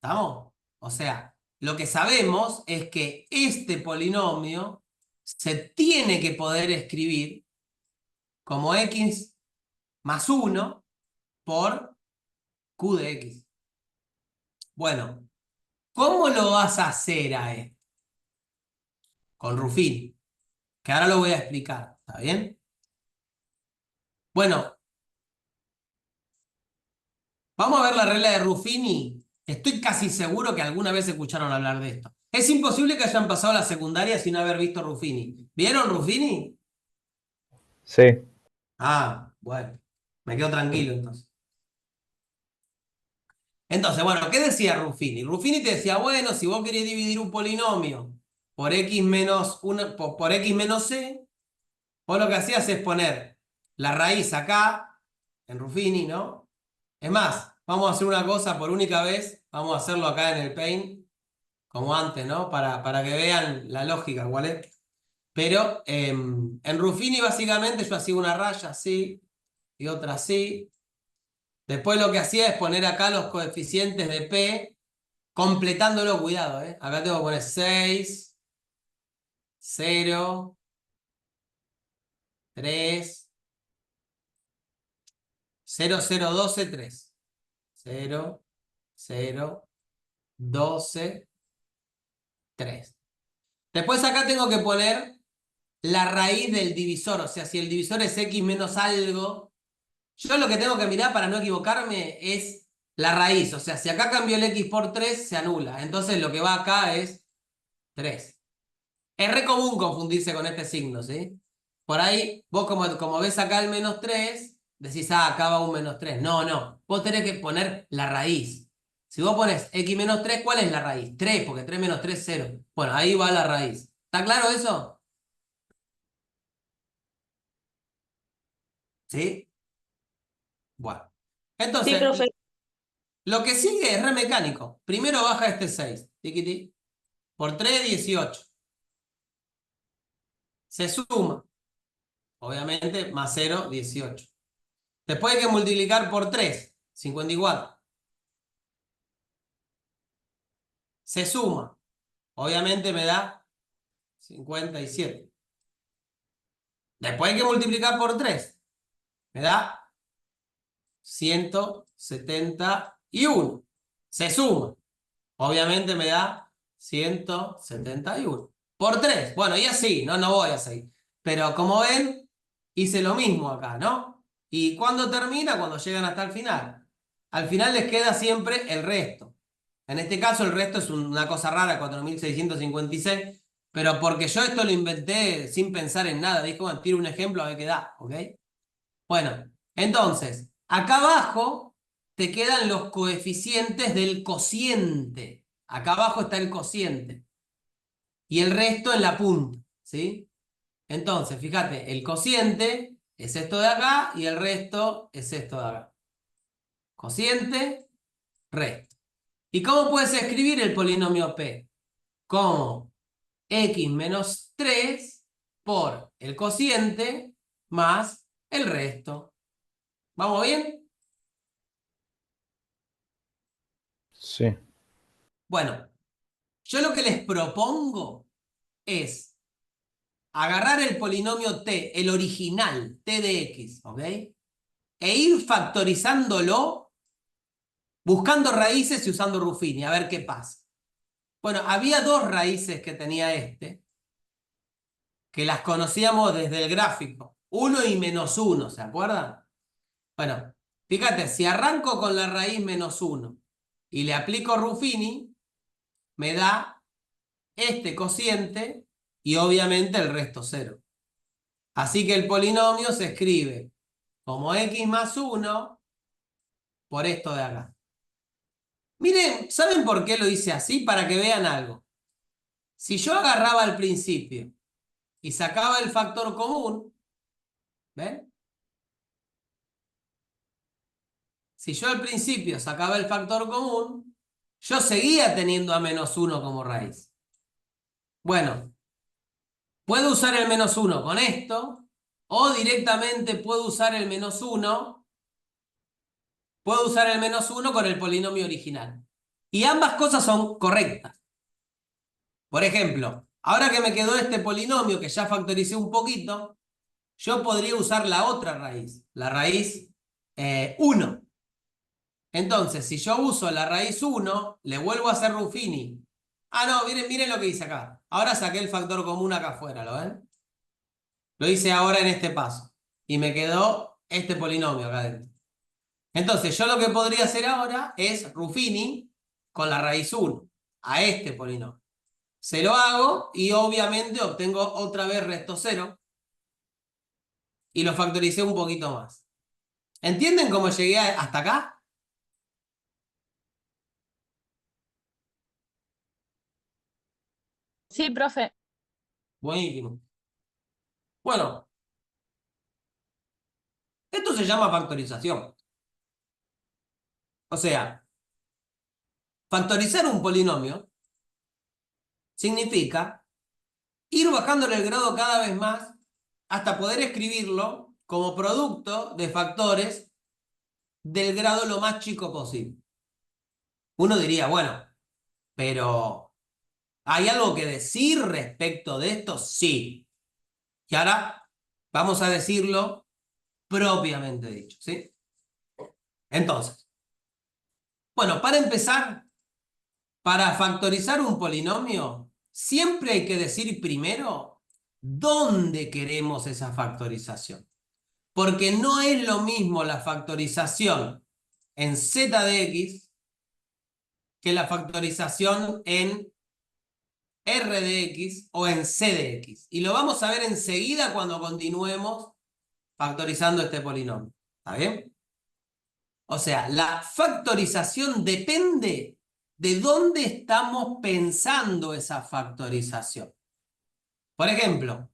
¿Estamos? O sea, lo que sabemos es que este polinomio se tiene que poder escribir como x más 1 por q de x. Bueno, ¿cómo lo vas a hacer a esto? Con Ruffini, que ahora lo voy a explicar. ¿Está bien? Bueno, vamos a ver la regla de Ruffini. Estoy casi seguro que alguna vez escucharon hablar de esto. Es imposible que hayan pasado la secundaria sin haber visto Ruffini. ¿Vieron Ruffini? Sí. Ah, bueno, me quedo tranquilo entonces. Entonces, bueno, ¿qué decía Ruffini? Ruffini te decía, bueno, si vos querés dividir un polinomio por x menos, por x menos c, vos lo que hacías es poner la raíz acá, en Ruffini, ¿no? Es más, vamos a hacer una cosa por única vez, vamos a hacerlo acá en el Paint, como antes, ¿no? Para que vean la lógica, ¿cuál es? Pero en Ruffini básicamente yo hacía una raya así y otra así. Después lo que hacía es poner acá los coeficientes de P, completándolo, cuidado, ¿eh? Acá tengo que poner 6, 0, 3, 0, 0, 12, 3. 0, 0, 12, 3. Después acá tengo que poner la raíz del divisor, o sea, si el divisor es x menos algo, yo lo que tengo que mirar para no equivocarme es la raíz, o sea, si acá cambio el x por 3, se anula, entonces lo que va acá es 3. Es re común confundirse con este signo, ¿sí? Por ahí, vos como ves acá el menos 3, decís, ah, acá va un menos 3. No, no, vos tenés que poner la raíz. Si vos pones x menos 3, ¿cuál es la raíz? 3, porque 3 menos 3 es 0. Bueno, ahí va la raíz. ¿Está claro eso? ¿Sí? Bueno. Sí, Entonces, profe. lo que sigue es re mecánico. Primero baja este 6. Tiquiti. Por 3, 18. Se suma. Obviamente, más 0, 18. Después hay que multiplicar por 3, 54. Se suma. Obviamente me da 57. Después hay que multiplicar por 3. Me da 171. Se suma. Obviamente me da 171. Por 3. Bueno, y así, no voy a seguir. Pero como ven, hice lo mismo acá, ¿no? ¿Y cuándo termina? Cuando llegan hasta el final. Al final les queda siempre el resto. En este caso el resto es una cosa rara, 4656, pero porque yo esto lo inventé sin pensar en nada. Dije, bueno, tiro un ejemplo a ver qué da, ¿ok? Bueno, entonces, acá abajo te quedan los coeficientes del cociente. Acá abajo está el cociente. Y el resto en la punta, ¿sí? Entonces, fíjate, el cociente es esto de acá y el resto es esto de acá. Cociente, resto. ¿Y cómo puedes escribir el polinomio P? Como x menos 3 por el cociente más el resto. ¿Vamos bien? Sí. Bueno, yo lo que les propongo es agarrar el polinomio t, el original, t de x, ¿ok? E ir factorizándolo, buscando raíces y usando Ruffini, a ver qué pasa. Bueno, había dos raíces que tenía este, que las conocíamos desde el gráfico. 1 y menos 1, ¿se acuerdan? Bueno, fíjate, si arranco con la raíz menos 1 y le aplico Ruffini, me da este cociente y obviamente el resto 0. Así que el polinomio se escribe como x más 1 por esto de acá. Miren, ¿saben por qué lo hice así? Para que vean algo. Si yo agarraba al principio y sacaba el factor común, ¿ven? Si yo al principio sacaba el factor común, yo seguía teniendo a menos 1 como raíz. Bueno, puedo usar el menos 1 con esto, o directamente puedo usar el menos 1, puedo usar el menos 1 con el polinomio original. Y ambas cosas son correctas. Por ejemplo, ahora que me quedó este polinomio que ya factoricé un poquito, yo podría usar la otra raíz, la raíz 1. Entonces, si yo uso la raíz 1, le vuelvo a hacer Ruffini. Ah, no, miren lo que hice acá. Ahora saqué el factor común acá afuera, ¿lo ven? Lo hice ahora en este paso. Y me quedó este polinomio acá adentro. Entonces, yo lo que podría hacer ahora es Ruffini con la raíz 1 a este polinomio. Se lo hago y obviamente obtengo otra vez resto 0 y lo factoricé un poquito más. ¿Entienden cómo llegué hasta acá? Sí, profe. Buenísimo. Bueno, esto se llama factorización. O sea, factorizar un polinomio significa ir bajándole el grado cada vez más hasta poder escribirlo como producto de factores del grado lo más chico posible. Uno diría, bueno, pero ¿hay algo que decir respecto de esto? Sí. Y ahora vamos a decirlo propiamente dicho, ¿sí? Entonces, bueno, para empezar, para factorizar un polinomio, siempre hay que decir primero dónde queremos esa factorización. Porque no es lo mismo la factorización en z de x que la factorización en r de x o en c de x. Y lo vamos a ver enseguida cuando continuemos factorizando este polinomio. ¿Está bien? O sea, la factorización depende de dónde estamos pensando esa factorización. Por ejemplo,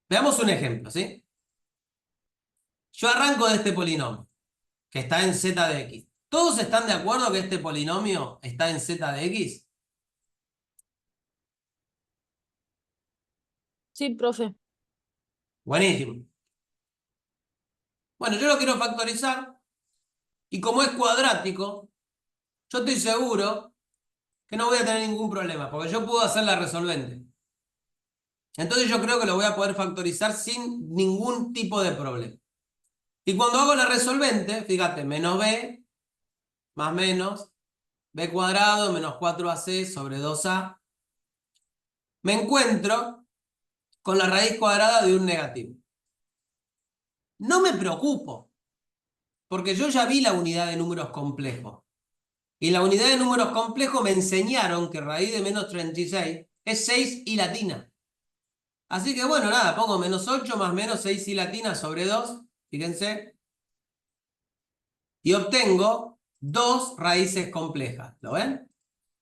veamos un ejemplo, ¿sí? Yo arranco de este polinomio, que está en z de x. ¿Todos están de acuerdo que este polinomio está en z de x? Sí, profe. Buenísimo. Bueno, yo lo quiero factorizar y como es cuadrático, yo estoy seguro que no voy a tener ningún problema, porque yo puedo hacer la resolvente. Entonces yo creo que lo voy a poder factorizar sin ningún tipo de problema. Y cuando hago la resolvente, fíjate, menos b más menos b cuadrado menos 4ac sobre 2a, me encuentro con la raíz cuadrada de un negativo. No me preocupo, porque yo ya vi la unidad de números complejos. Y la unidad de números complejos me enseñaron que raíz de menos 36 es 6 y latina. Así que bueno, nada, pongo menos 8 más menos 6 y latina sobre 2, fíjense, y obtengo dos raíces complejas, ¿lo ven?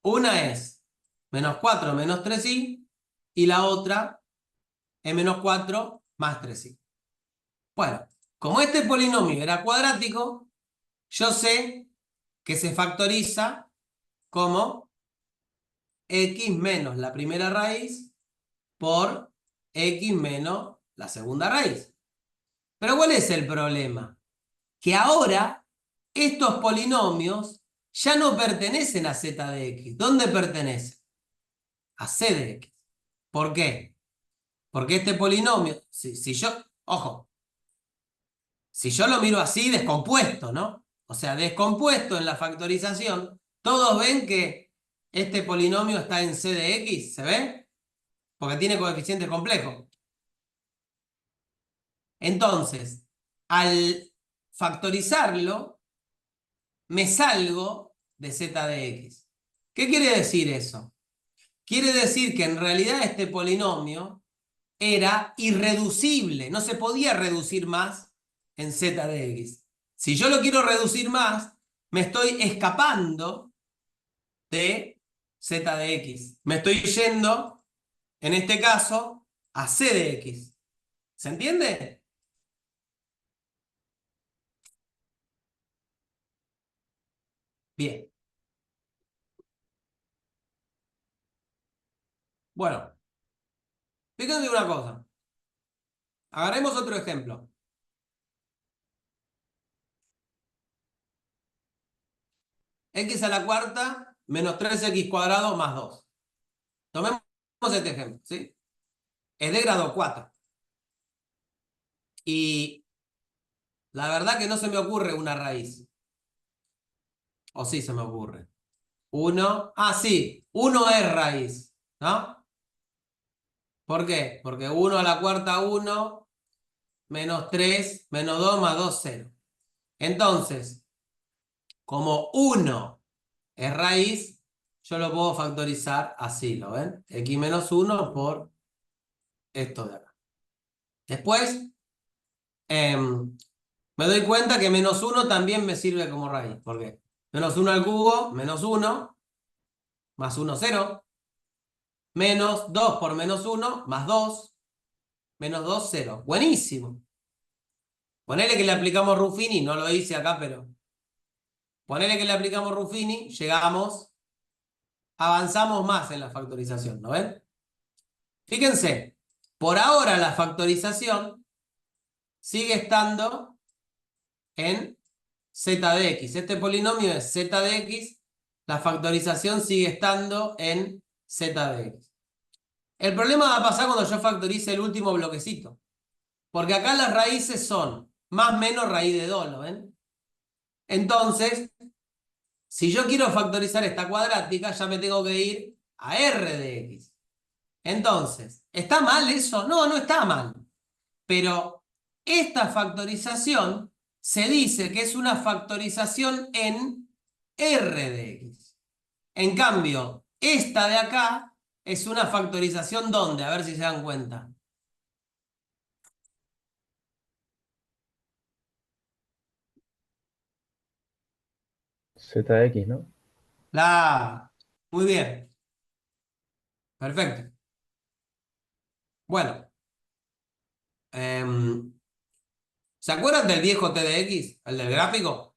Una es menos 4 menos 3i y la otra es menos 4 más 3i. Bueno, como este polinomio era cuadrático, yo sé que se factoriza como x menos la primera raíz por x menos la segunda raíz. Pero ¿cuál es el problema? Que ahora estos polinomios ya no pertenecen a z de x. ¿Dónde pertenecen? A c de x. ¿Por qué? Porque este polinomio, si yo, ojo, si yo lo miro así, descompuesto, ¿no? O sea, descompuesto en la factorización, todos ven que este polinomio está en c de x, ¿se ve? Porque tiene coeficientes complejos. Entonces, al factorizarlo, me salgo de z de x. ¿Qué quiere decir eso? Quiere decir que en realidad este polinomio era irreducible, no se podía reducir más en z de x. Si yo lo quiero reducir más, me estoy escapando de z de x. Me estoy yendo, en este caso, a c de x. ¿Se entiende? Bien. Bueno, fíjense una cosa. Agarremos otro ejemplo. X a la cuarta menos 3x cuadrado más 2. Tomemos este ejemplo, ¿sí? Es de grado 4. Y la verdad que no se me ocurre una raíz. O sí se me ocurre. 1, sí, 1 es raíz, ¿no? ¿Por qué? Porque 1 a la cuarta 1, menos 3, menos 2 más 2, 0. Entonces, como 1 es raíz, yo lo puedo factorizar así, ¿lo ven? X menos 1 por esto de acá. Después, me doy cuenta que menos 1 también me sirve como raíz. ¿Por qué? Menos 1 al cubo, menos 1, más 1, 0. Menos 2 por menos 1, más 2. Menos 2, 0. Buenísimo. Ponele que le aplicamos Ruffini, no lo hice acá, pero ponele que le aplicamos Ruffini, llegamos avanzamos más en la factorización, ¿no ven? Fíjense, por ahora la factorización sigue estando en z de x. Este polinomio es z de x, la factorización sigue estando en z de x. El problema va a pasar cuando yo factorice el último bloquecito, porque acá las raíces son más menos raíz de 2, ¿lo ven? Entonces, si yo quiero factorizar esta cuadrática, ya me tengo que ir a r de x. Entonces, ¿está mal eso? No, no está mal. Pero esta factorización se dice que es una factorización en r de x. En cambio, esta de acá es una factorización ¿dónde? A ver si se dan cuenta. ZX, ¿no? Muy bien. Perfecto. Bueno. ¿Se acuerdan del viejo TDX? El del gráfico.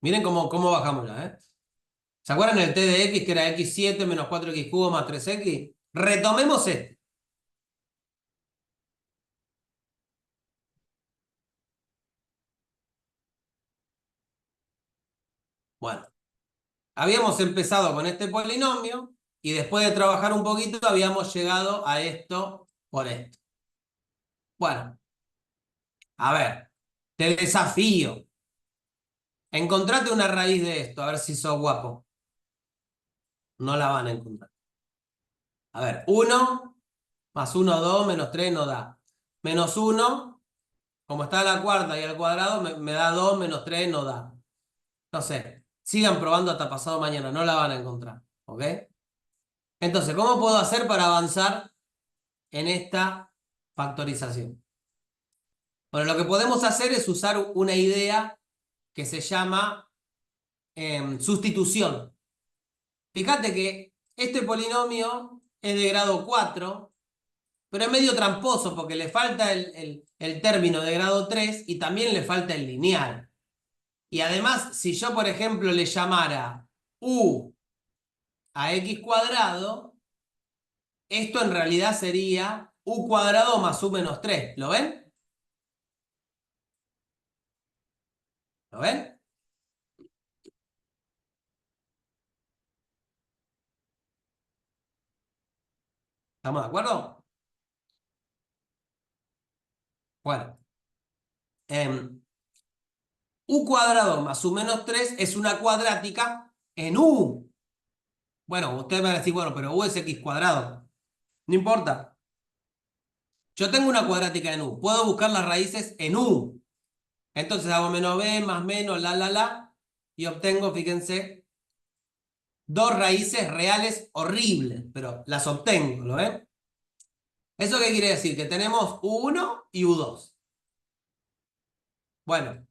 Miren cómo bajamos ya, ¿eh? ¿Se acuerdan el TDX que era x7 menos 4x cubo más 3x? Retomemos este. Bueno, habíamos empezado con este polinomio y después de trabajar un poquito habíamos llegado a esto por esto. Bueno, a ver, te desafío. Encontrate una raíz de esto, a ver si sos guapo. No la van a encontrar. A ver, 1 más 1, 2, menos 3 no da. Menos 1, como está la cuarta y al cuadrado, me da 2, menos 3 no da. No sé, sigan probando hasta pasado mañana, no la van a encontrar. ¿Ok? Entonces, ¿cómo puedo hacer para avanzar en esta factorización? Bueno, lo que podemos hacer es usar una idea que se llama sustitución. Fíjate que este polinomio es de grado 4, pero es medio tramposo porque le falta el término de grado 3 y también le falta el lineal. Y además, si yo, por ejemplo, le llamara u a x cuadrado, esto en realidad sería u cuadrado más u menos 3. ¿Lo ven? ¿Lo ven? ¿Estamos de acuerdo? Bueno. U cuadrado más u menos 3 es una cuadrática en u. Bueno, ustedes van a decir, bueno, pero u es x cuadrado. No importa. Yo tengo una cuadrática en u. Puedo buscar las raíces en u. Entonces hago menos b más menos la. Y obtengo, fíjense, dos raíces reales horribles. Pero las obtengo, ¿lo ven? ¿Eso qué quiere decir? Que tenemos u1 y u2. Bueno.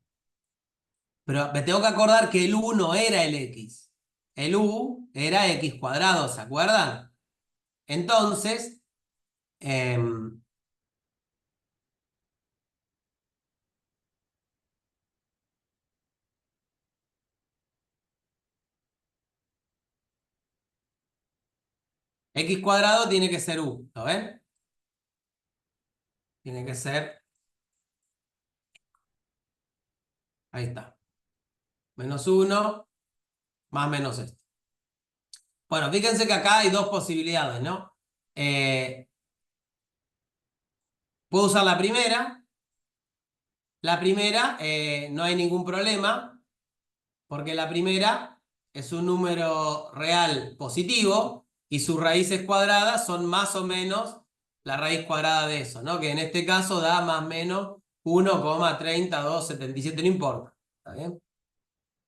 Pero me tengo que acordar que el u no era el x. El u era x cuadrado, ¿se acuerdan? Entonces, x cuadrado tiene que ser u, ¿lo ven? Tiene que ser, ahí está, menos 1 más menos esto. Bueno, fíjense que acá hay dos posibilidades, ¿no? Puedo usar la primera. La primera no hay ningún problema, porque la primera es un número real positivo y sus raíces cuadradas son más o menos la raíz cuadrada de eso, ¿no? Que en este caso da más o menos 1,30277, no importa. ¿Está bien?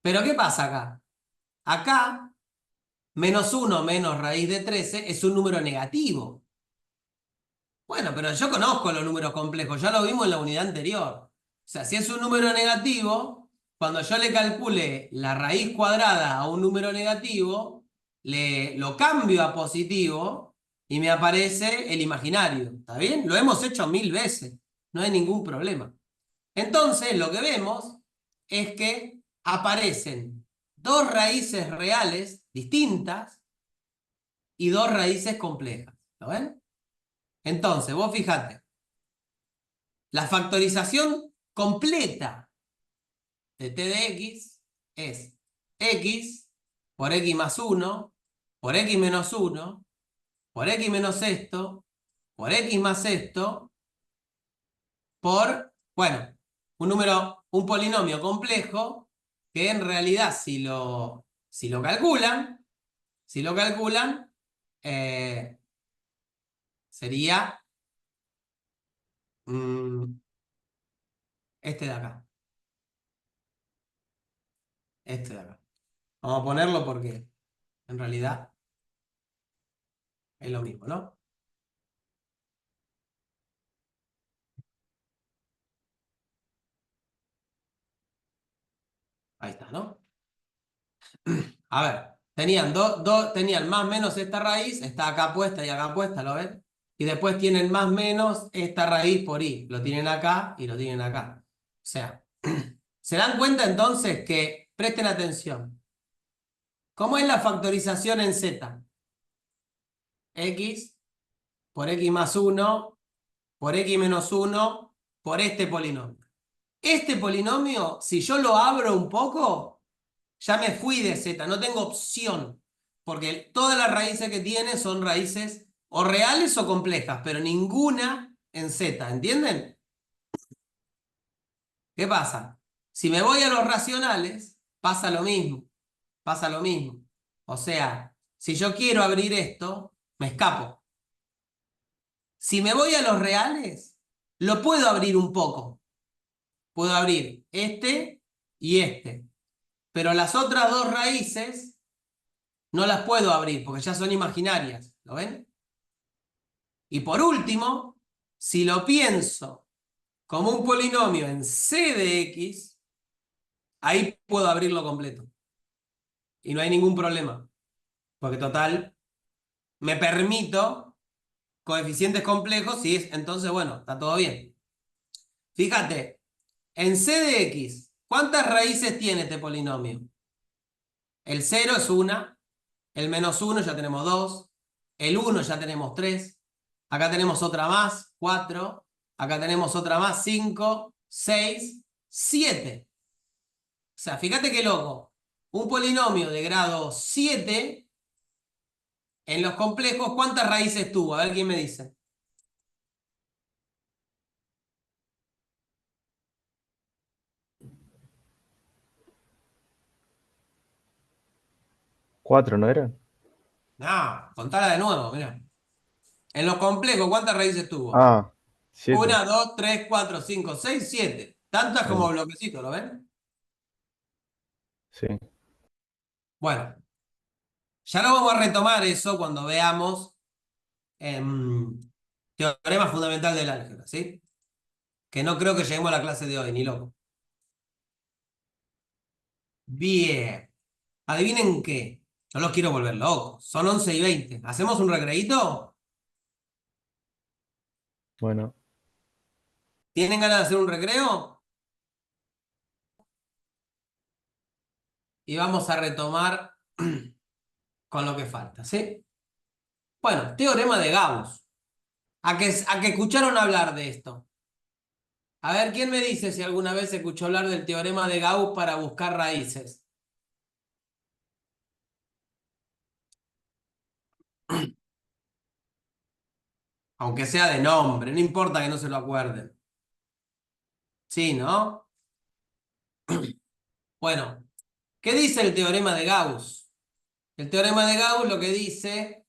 Pero ¿qué pasa acá? Acá, menos 1 menos raíz de 13 es un número negativo. Bueno, pero yo conozco los números complejos, ya lo vimos en la unidad anterior. O sea, si es un número negativo, cuando yo le calcule la raíz cuadrada a un número negativo, lo cambio a positivo y me aparece el imaginario. ¿Está bien? Lo hemos hecho 1000 veces, no hay ningún problema. Entonces, lo que vemos es que aparecen dos raíces reales distintas y dos raíces complejas. ¿Lo ven? Entonces, vos fijate, la factorización completa de t de x es x por x más 1, por x menos 1, por x menos esto, por x más esto, por, bueno, un polinomio complejo que en realidad si lo calculan, sería este de acá. Este de acá. Vamos a ponerlo porque en realidad es lo mismo, ¿no? Ahí está, ¿no? A ver, tenían más o menos esta raíz, está acá puesta y acá puesta, ¿lo ven? Y después tienen más o menos esta raíz por i, lo tienen acá y lo tienen acá. O sea, ¿se dan cuenta entonces que, presten atención, cómo es la factorización en z? X por x más 1, por x menos 1, por este polinomio. Este polinomio, si yo lo abro un poco, ya me fui de z, no tengo opción, porque todas las raíces que tiene son raíces o reales o complejas, pero ninguna en z, ¿entienden? ¿Qué pasa? Si me voy a los racionales, pasa lo mismo, pasa lo mismo. O sea, si yo quiero abrir esto, me escapo. Si me voy a los reales, lo puedo abrir un poco. Puedo abrir este y este. Pero las otras dos raíces no las puedo abrir porque ya son imaginarias. ¿Lo ven? Y por último, si lo pienso como un polinomio en c de x, ahí puedo abrirlo completo. Y no hay ningún problema. Porque total, me permito coeficientes complejos y entonces, bueno, está todo bien. Fíjate, en c de x, ¿cuántas raíces tiene este polinomio? El 0 es una, el menos 1 ya tenemos 2, el 1 ya tenemos 3, acá tenemos otra más, 4, acá tenemos otra más, 5, 6, 7. O sea, fíjate qué loco. Un polinomio de grado 7, en los complejos, ¿cuántas raíces tuvo? A ver quién me dice. ¿Cuatro no eran? No, contala de nuevo, mirá. En los complejos, ¿cuántas raíces tuvo? Ah, 7. 1, 2, 3, 4, 5, 6, 7. Tantas como Sí, bloquecitos, ¿lo ven? sí. Bueno, ya no vamos a retomar eso cuando veamos teorema fundamental del álgebra, ¿sí? Que no creo que lleguemos a la clase de hoy, ni loco. Bien. ¿Adivinen qué? No los quiero volver locos. Son 11:20. ¿Hacemos un recreíto? Bueno, ¿Tienen ganas de hacer un recreo? Y vamos a retomar con lo que falta, ¿sí? Bueno, teorema de Gauss. ¿A que escucharon hablar de esto? A ver, ¿quién me dice si alguna vez escuchó hablar del teorema de Gauss para buscar raíces? Aunque sea de nombre, no importa que no se lo acuerden. Sí, ¿no? Bueno, ¿qué dice el teorema de Gauss? El teorema de Gauss lo que dice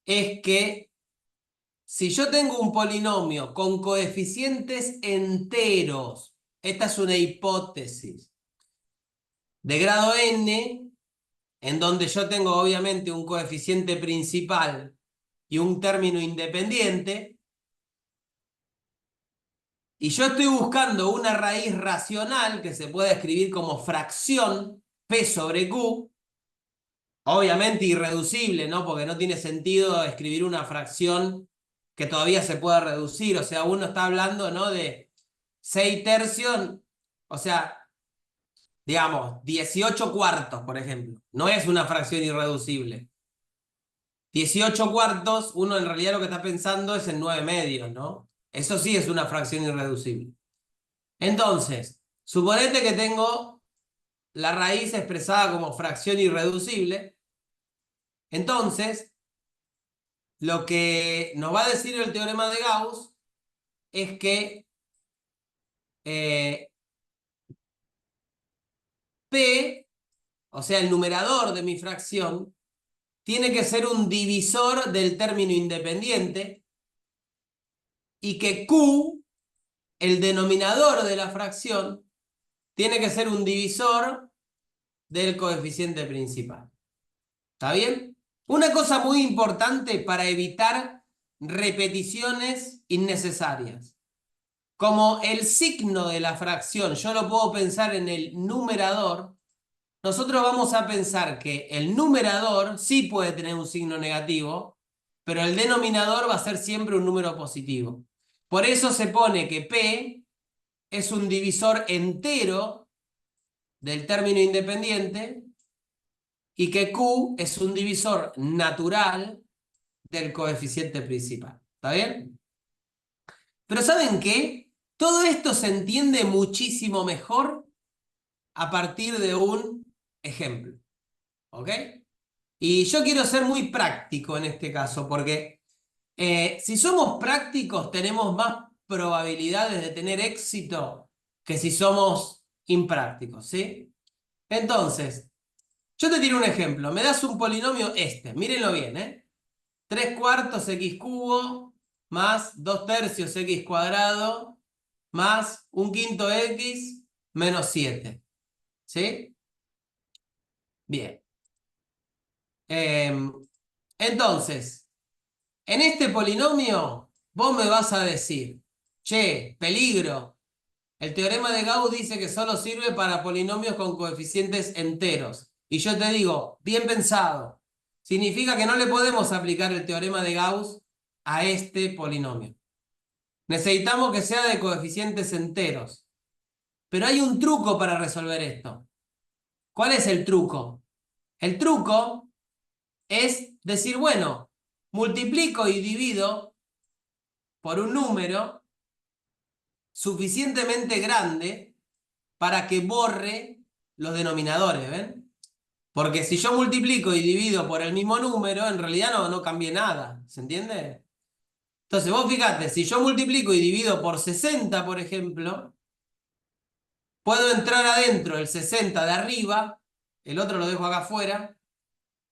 es que si yo tengo un polinomio con coeficientes enteros, esta es una hipótesis, de grado n, en donde yo tengo obviamente un coeficiente principal y un término independiente, y yo estoy buscando una raíz racional que se puede escribir como fracción P sobre Q, obviamente irreducible, ¿no? Porque no tiene sentido escribir una fracción que todavía se pueda reducir. O sea, uno está hablando, ¿no? De 6 tercios. O sea, digamos, 18 cuartos, por ejemplo. No es una fracción irreducible. 18 cuartos, uno en realidad lo que está pensando es en 9 medios, ¿no? Eso sí es una fracción irreducible. Entonces, suponete que tengo la raíz expresada como fracción irreducible. Entonces, lo que nos va a decir el teorema de Gauss es que P, o sea, el numerador de mi fracción, tiene que ser un divisor del término independiente y que Q, el denominador de la fracción, tiene que ser un divisor del coeficiente principal. ¿Está bien? Una cosa muy importante para evitar repeticiones innecesarias. Como el signo de la fracción yo lo puedo pensar en el numerador, nosotros vamos a pensar que el numerador sí puede tener un signo negativo, pero el denominador va a ser siempre un número positivo. Por eso se pone que P es un divisor entero del término independiente y que Q es un divisor natural del coeficiente principal. ¿Está bien? Pero ¿saben qué? Todo esto se entiende muchísimo mejor a partir de un ejemplo. ¿Ok? Y yo quiero ser muy práctico en este caso, porque si somos prácticos tenemos más probabilidades de tener éxito que si somos imprácticos, ¿sí? Entonces, yo te tiro un ejemplo. Me das un polinomio mírenlo bien, ¿eh? 3 cuartos x cubo más 2 tercios x cuadrado más un quinto x menos 7. ¿Sí? Bien. Entonces, en este polinomio, vos me vas a decir, che, peligro, el teorema de Gauss dice que solo sirve para polinomios con coeficientes enteros. Y yo te digo, bien pensado, significa que no le podemos aplicar el teorema de Gauss a este polinomio. Necesitamos que sea de coeficientes enteros. Pero hay un truco para resolver esto. ¿Cuál es el truco? El truco es decir, bueno, multiplico y divido por un número suficientemente grande para que borre los denominadores, ¿ven? Porque si yo multiplico y divido por el mismo número, en realidad no cambié nada, ¿se entiende? Entonces vos fíjate, si yo multiplico y divido por 60, por ejemplo, puedo entrar adentro el 60 de arriba, el otro lo dejo acá afuera,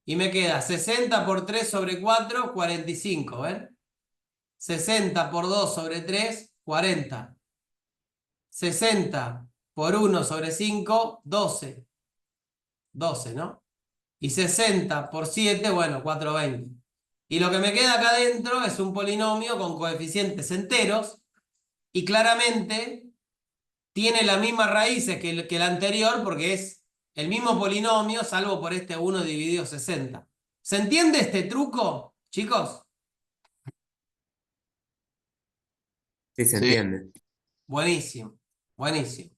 y me queda 60 por 3 sobre 4, 45, ¿ven? 60 por 2 sobre 3, 40. 60 por 1 sobre 5, 12. 12, ¿no? Y 60 por 7, bueno, 420. Y lo que me queda acá adentro es un polinomio con coeficientes enteros y claramente tiene las mismas raíces que el anterior porque es el mismo polinomio salvo por este 1 dividido 60. ¿Se entiende este truco, chicos? Sí, se Sí, entiende. Buenísimo, buenísimo.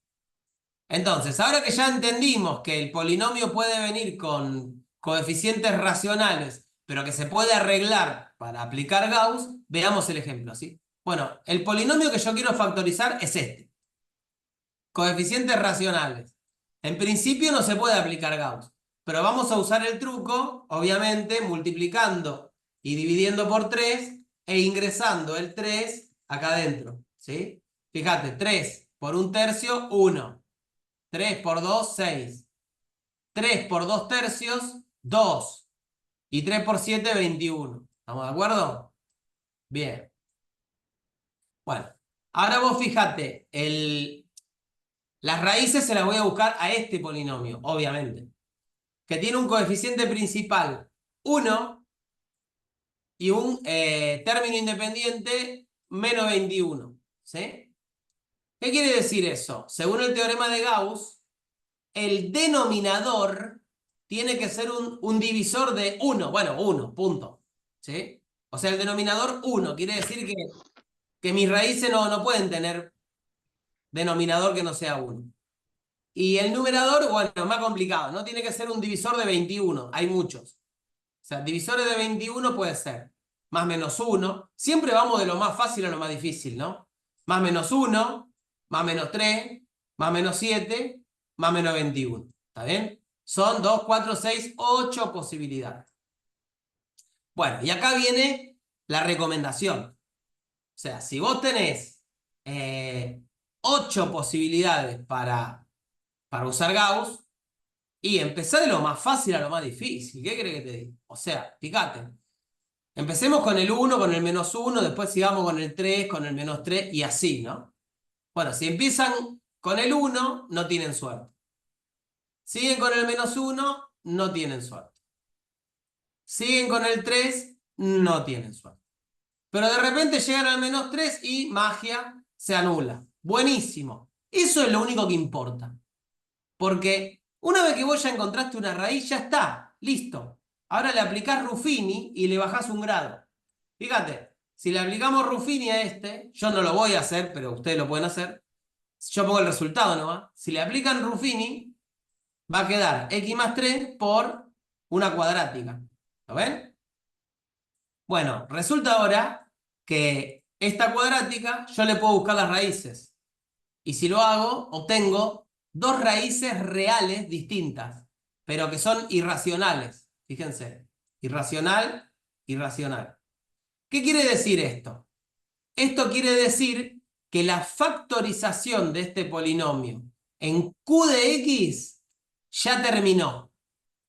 Entonces, ahora que ya entendimos que el polinomio puede venir con coeficientes racionales, pero que se puede arreglar para aplicar Gauss, veamos el ejemplo, ¿sí? Bueno, el polinomio que yo quiero factorizar es este. Coeficientes racionales. En principio no se puede aplicar Gauss, pero vamos a usar el truco, obviamente, multiplicando y dividiendo por 3 e ingresando el 3 acá adentro, ¿sí? Fíjate, 3 por 1 tercio, 1. 3 por 2, 6. 3 por 2 tercios, 2. Y 3 por 7, 21. ¿Estamos de acuerdo? Bien. Bueno, ahora vos fíjate, las raíces se las voy a buscar a este polinomio, obviamente, que tiene un coeficiente principal 1 y un término independiente menos 21. ¿Sí? ¿Qué quiere decir eso? Según el teorema de Gauss, el denominador tiene que ser un divisor de 1. Bueno, 1, punto. ¿Sí? O sea, el denominador 1. Quiere decir que mis raíces no pueden tener denominador que no sea 1. Y el numerador, bueno, más complicado, no tiene que ser un divisor de 21, hay muchos. O sea, divisores de 21 puede ser más menos 1. Siempre vamos de lo más fácil a lo más difícil, ¿no? Más menos 1, más menos 3, más menos 7, más menos 21. ¿Está bien? Son 2, 4, 6, 8 posibilidades. Bueno, y acá viene la recomendación. O sea, si vos tenés 8 posibilidades para usar Gauss, y empezar de lo más fácil a lo más difícil. ¿Qué crees que te diga? O sea, fíjate. Empecemos con el 1, con el menos 1, después sigamos con el 3, con el menos 3 y así, ¿no? Bueno, si empiezan con el 1, no tienen suerte. Siguen con el menos 1, no tienen suerte. Siguen con el 3, no tienen suerte. Pero de repente llegan al menos 3 y magia se anula. Buenísimo. Eso es lo único que importa. Porque una vez que vos ya encontraste una raíz, ya está, listo. Ahora le aplicás Ruffini y le bajás un grado. Fíjate, si le aplicamos Ruffini a este, yo no lo voy a hacer, pero ustedes lo pueden hacer. Yo pongo el resultado nomás. Si le aplican Ruffini, va a quedar x más 3 por una cuadrática. ¿Lo ven? Bueno, resulta ahora que esta cuadrática yo le puedo buscar las raíces. Y si lo hago, obtengo dos raíces reales distintas, pero que son irracionales. Fíjense, irracional, irracional. ¿Qué quiere decir esto? Esto quiere decir que la factorización de este polinomio en Q de X ya terminó.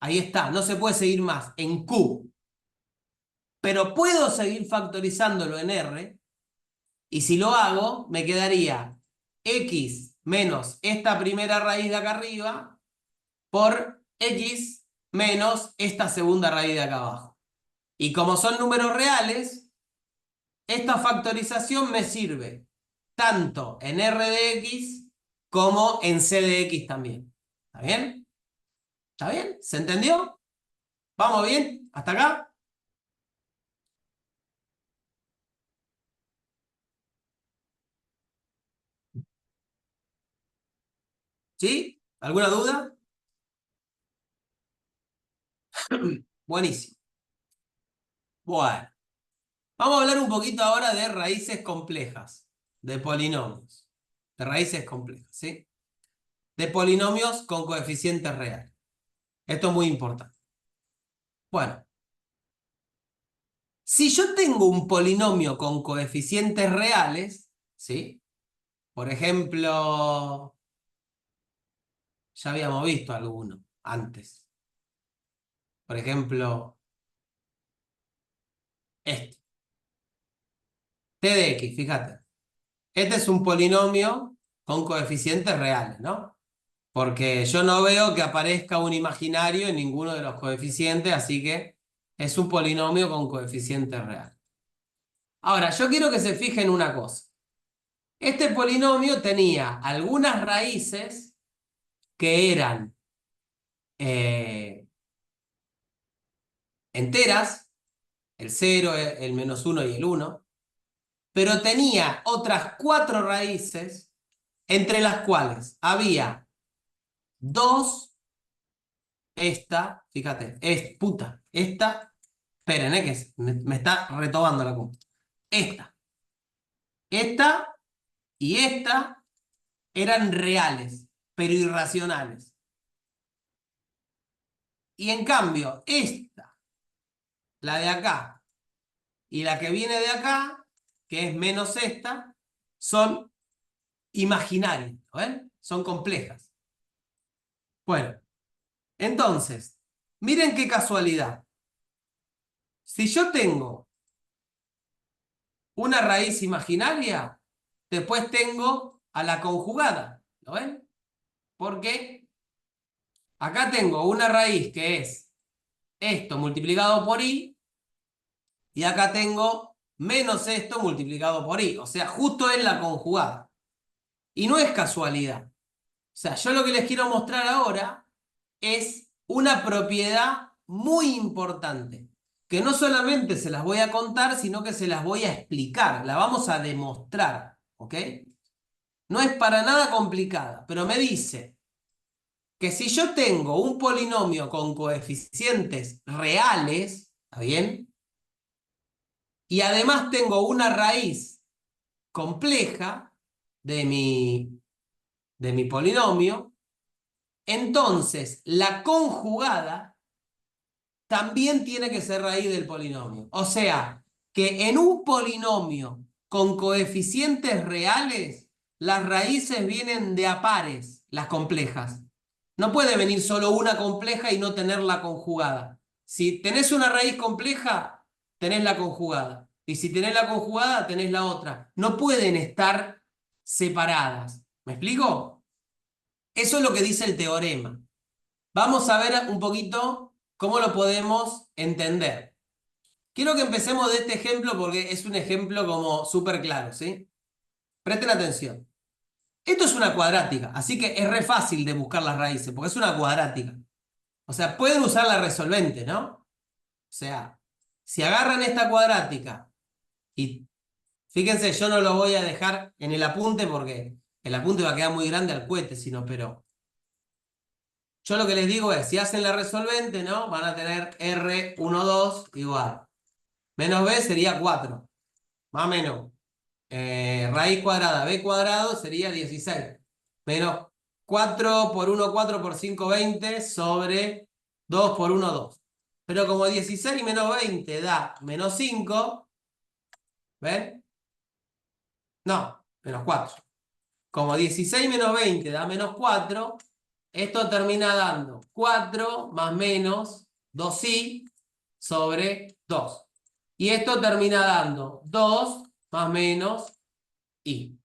Ahí está, no se puede seguir más, en Q. Pero puedo seguir factorizándolo en R, y si lo hago, me quedaría X menos esta primera raíz de acá arriba por X menos esta segunda raíz de acá abajo. Y como son números reales, esta factorización me sirve tanto en R de X como en C de X también. ¿Está bien? ¿Está bien? ¿Se entendió? ¿Vamos bien? ¿Hasta acá? ¿Sí? ¿Alguna duda? Buenísimo. Bueno. Vamos a hablar un poquito ahora de raíces complejas, de polinomios, de raíces complejas, ¿sí? De polinomios con coeficientes reales. Esto es muy importante. Bueno, si yo tengo un polinomio con coeficientes reales, ¿sí? Por ejemplo, ya habíamos visto alguno antes. Por ejemplo, este. T de X, fíjate. Este es un polinomio con coeficientes reales, ¿no? Porque yo no veo que aparezca un imaginario en ninguno de los coeficientes, así que es un polinomio con coeficiente real. Ahora, yo quiero que se fijen una cosa. Este polinomio tenía algunas raíces que eran enteras, el 0, el menos 1 y el 1, pero tenía otras 4 raíces, entre las cuales había 2, esta, fíjate, esta, esperen, que me está retobando la compu. Esta y esta eran reales, pero irracionales. Y en cambio, esta, la de acá, y la que viene de acá, que es menos esta, son imaginarias, ¿ven? Son complejas. Bueno, entonces, miren qué casualidad. Si yo tengo una raíz imaginaria, después tengo a la conjugada, ¿lo ven? Porque acá tengo una raíz que es esto multiplicado por i, y acá tengo menos esto multiplicado por i, o sea, justo es la conjugada. Y no es casualidad. O sea, yo lo que les quiero mostrar ahora es una propiedad muy importante, que no solamente se las voy a contar, sino que se las voy a explicar, la vamos a demostrar, ¿ok? No es para nada complicada, pero me dice, que si yo tengo un polinomio con coeficientes reales, ¿está bien? Y además tengo una raíz compleja de mi polinomio, entonces la conjugada también tiene que ser raíz del polinomio. O sea, que en un polinomio con coeficientes reales, las raíces vienen de a pares, las complejas. No puede venir solo una compleja y no tener la conjugada. Si tenés una raíz compleja, tenés la conjugada. Y si tenés la conjugada, tenés la otra. No pueden estar separadas. ¿Me explico? Eso es lo que dice el teorema. Vamos a ver un poquito cómo lo podemos entender. Quiero que empecemos de este ejemplo porque es un ejemplo como súper claro, ¿sí? Presten atención. Esto es una cuadrática, así que es re fácil de buscar las raíces, porque es una cuadrática. O sea, pueden usar la resolvente, ¿no? O sea, si agarran esta cuadrática y fíjense, yo no lo voy a dejar en el apunte porque el apunte va a quedar muy grande al cohete, sino, pero yo lo que les digo es, si hacen la resolvente, ¿no? Van a tener R12 igual. Menos B sería 4, más o menos. Raíz cuadrada, B cuadrado sería 16. Menos 4 por 1, 4 por 5, 20 sobre 2 por 1, 2. Pero como 16 menos 20 da menos 5, ¿ven? No, menos 4. Como 16 menos 20 da menos 4, esto termina dando 4 más menos 2i sobre 2. Y esto termina dando 2 más menos i.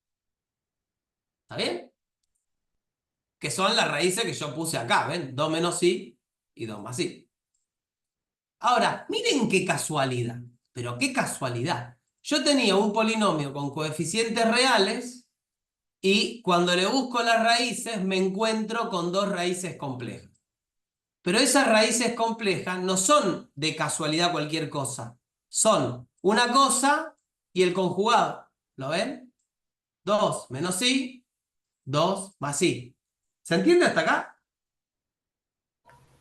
¿Está bien? Que son las raíces que yo puse acá, ¿ven? 2 menos i y 2 más i. Ahora, miren qué casualidad, pero qué casualidad. Yo tenía un polinomio con coeficientes reales y cuando le busco las raíces me encuentro con dos raíces complejas. Pero esas raíces complejas no son de casualidad cualquier cosa. Son una cosa y el conjugado. ¿Lo ven? 2 menos i, 2 más i. ¿Se entiende hasta acá?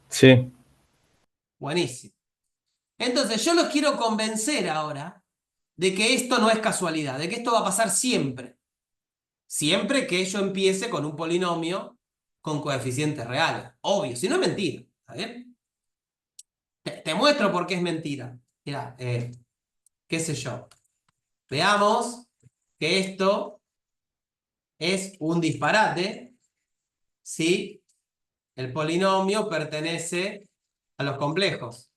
Sí, Buenísimo. Entonces yo los quiero convencer ahora de que esto no es casualidad, de que esto va a pasar siempre. Siempre que yo empiece con un polinomio con coeficientes reales. Obvio, si no es mentira. ¿Está bien? Te muestro por qué es mentira. Mira, qué sé yo. Veamos que esto es un disparate si el polinomio pertenece a los complejos.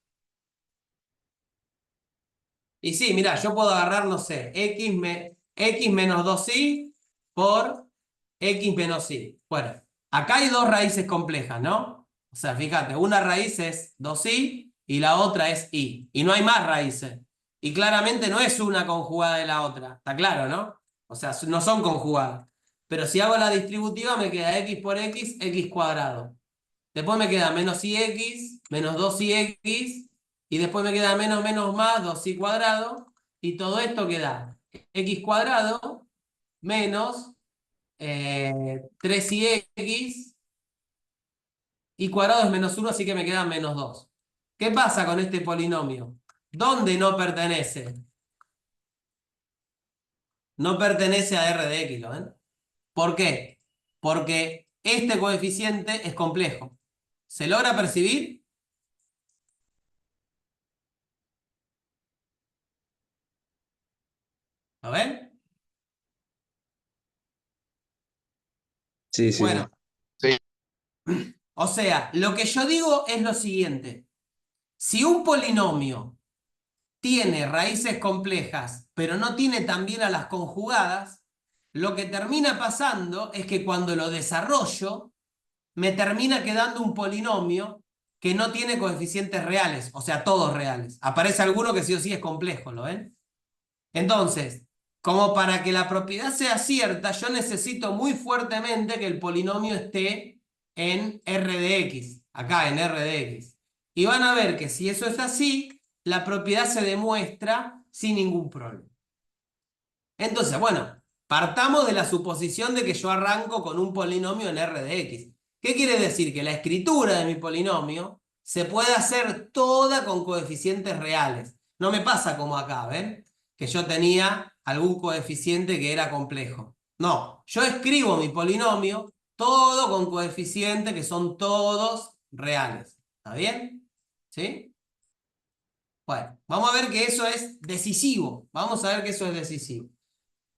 Y sí, mira, yo puedo agarrar, no sé, x menos 2i por x menos i. Bueno, acá hay dos raíces complejas, ¿no? O sea, fíjate, una raíz es 2i y la otra es i. Y no hay más raíces. Y claramente no es una conjugada de la otra. ¿Está claro, no? O sea, no son conjugadas. Pero si hago la distributiva me queda x por x, x cuadrado. Después me queda menos ix, menos 2ix, y después me queda menos menos más 2i cuadrado, y todo esto queda x cuadrado menos 3ix, y cuadrado es menos 1, así que me queda menos 2. ¿Qué pasa con este polinomio? ¿Dónde no pertenece? No pertenece a r de x, ¿lo ven? ¿Por qué? Porque este coeficiente es complejo. ¿Se logra percibir? ¿Lo ven? Sí, sí, sí. Bueno, o sea, lo que yo digo es lo siguiente. Si un polinomio tiene raíces complejas, pero no tiene también a las conjugadas, lo que termina pasando es que cuando lo desarrollo, me termina quedando un polinomio que no tiene coeficientes reales, o sea, todos reales. Aparece alguno que sí o sí es complejo, ¿lo ven? Entonces, como para que la propiedad sea cierta, yo necesito muy fuertemente que el polinomio esté en R de X, acá en R de X. Y van a ver que si eso es así, la propiedad se demuestra sin ningún problema. Entonces, bueno, partamos de la suposición de que yo arranco con un polinomio en R de X. ¿Qué quiere decir? Que la escritura de mi polinomio se puede hacer toda con coeficientes reales. No me pasa como acá, ¿ven? Que yo tenía algún coeficiente que era complejo. No, yo escribo mi polinomio todo con coeficientes que son todos reales. ¿Está bien? ¿Sí? Bueno, vamos a ver que eso es decisivo. Vamos a ver que eso es decisivo.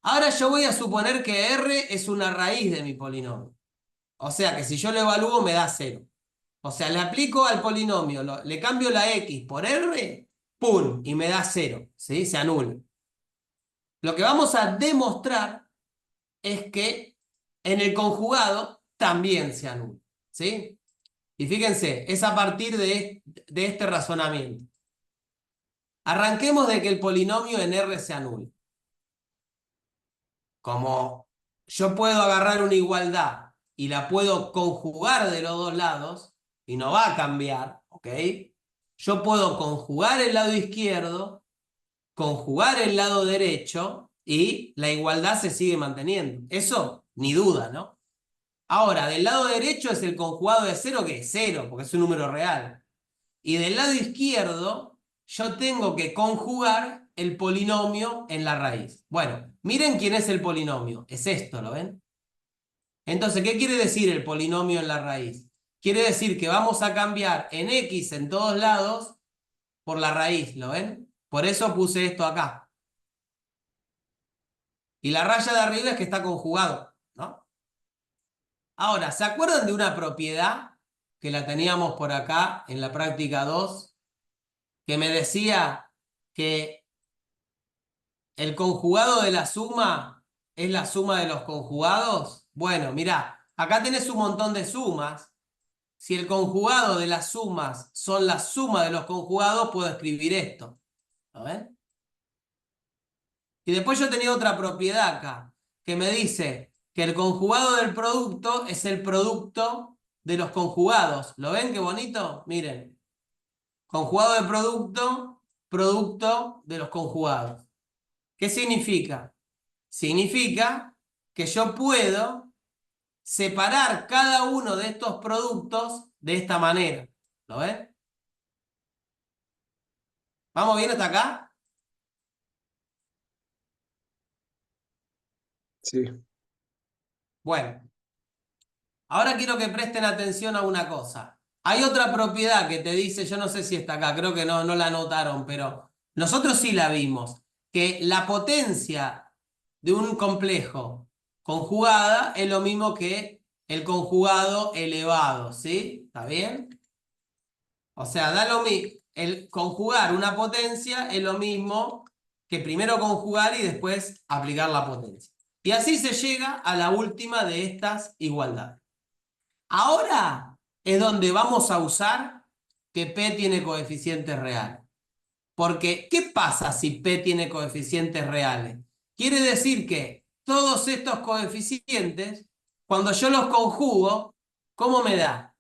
Ahora yo voy a suponer que R es una raíz de mi polinomio. O sea que si yo lo evalúo me da 0. O sea, le aplico al polinomio, le cambio la X por R, ¡pum! Y me da 0. ¿Sí? Se anula. Lo que vamos a demostrar es que en el conjugado también se anula. ¿Sí? Y fíjense, es a partir de este razonamiento. Arranquemos de que el polinomio en R se anula. Como yo puedo agarrar una igualdad y la puedo conjugar de los dos lados, y no va a cambiar, ¿ok? Yo puedo conjugar el lado izquierdo, conjugar el lado derecho, y la igualdad se sigue manteniendo. Eso, ni duda, ¿no? Ahora, del lado derecho es el conjugado de 0, que es 0, porque es un número real. Y del lado izquierdo, yo tengo que conjugar el polinomio en la raíz. Bueno, miren quién es el polinomio. Es esto, ¿lo ven? Entonces, ¿qué quiere decir el polinomio en la raíz? Quiere decir que vamos a cambiar en X en todos lados por la raíz, ¿lo ven? Por eso puse esto acá. Y la raya de arriba es que está conjugado, ¿no? Ahora, ¿se acuerdan de una propiedad que la teníamos por acá en la práctica 2? Que me decía que el conjugado de la suma es la suma de los conjugados. Bueno, mirá, acá tenés un montón de sumas. Si el conjugado de las sumas son la suma de los conjugados, puedo escribir esto. ¿Lo ven? Y después yo tenía otra propiedad acá, que me dice que el conjugado del producto es el producto de los conjugados. ¿Lo ven qué bonito? Miren. Conjugado de producto, producto de los conjugados. ¿Qué significa? Significa que yo puedo separar cada uno de estos productos de esta manera. ¿Lo ven? ¿Vamos bien hasta acá? Sí. Bueno, ahora quiero que presten atención a una cosa. Hay otra propiedad que te dice, yo no sé si está acá, creo que no la anotaron, pero nosotros sí la vimos, que la potencia de un complejo conjugada es lo mismo que el conjugado elevado, ¿sí? ¿Está bien? O sea, da lo mismo. El conjugar una potencia es lo mismo que primero conjugar y después aplicar la potencia. Y así se llega a la última de estas igualdades. Ahora es donde vamos a usar que P tiene coeficientes reales. Porque, ¿qué pasa si P tiene coeficientes reales? Quiere decir que todos estos coeficientes, cuando yo los conjugo, ¿cómo me da?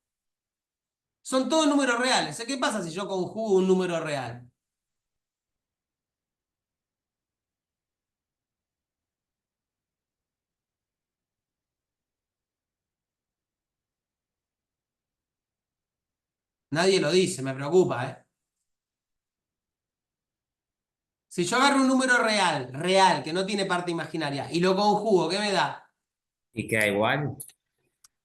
Son todos números reales. ¿Qué pasa si yo conjugo un número real? Nadie lo dice, me preocupa, ¿eh? Si yo agarro un número real, que no tiene parte imaginaria, y lo conjugo, ¿qué me da? ¿Y queda igual?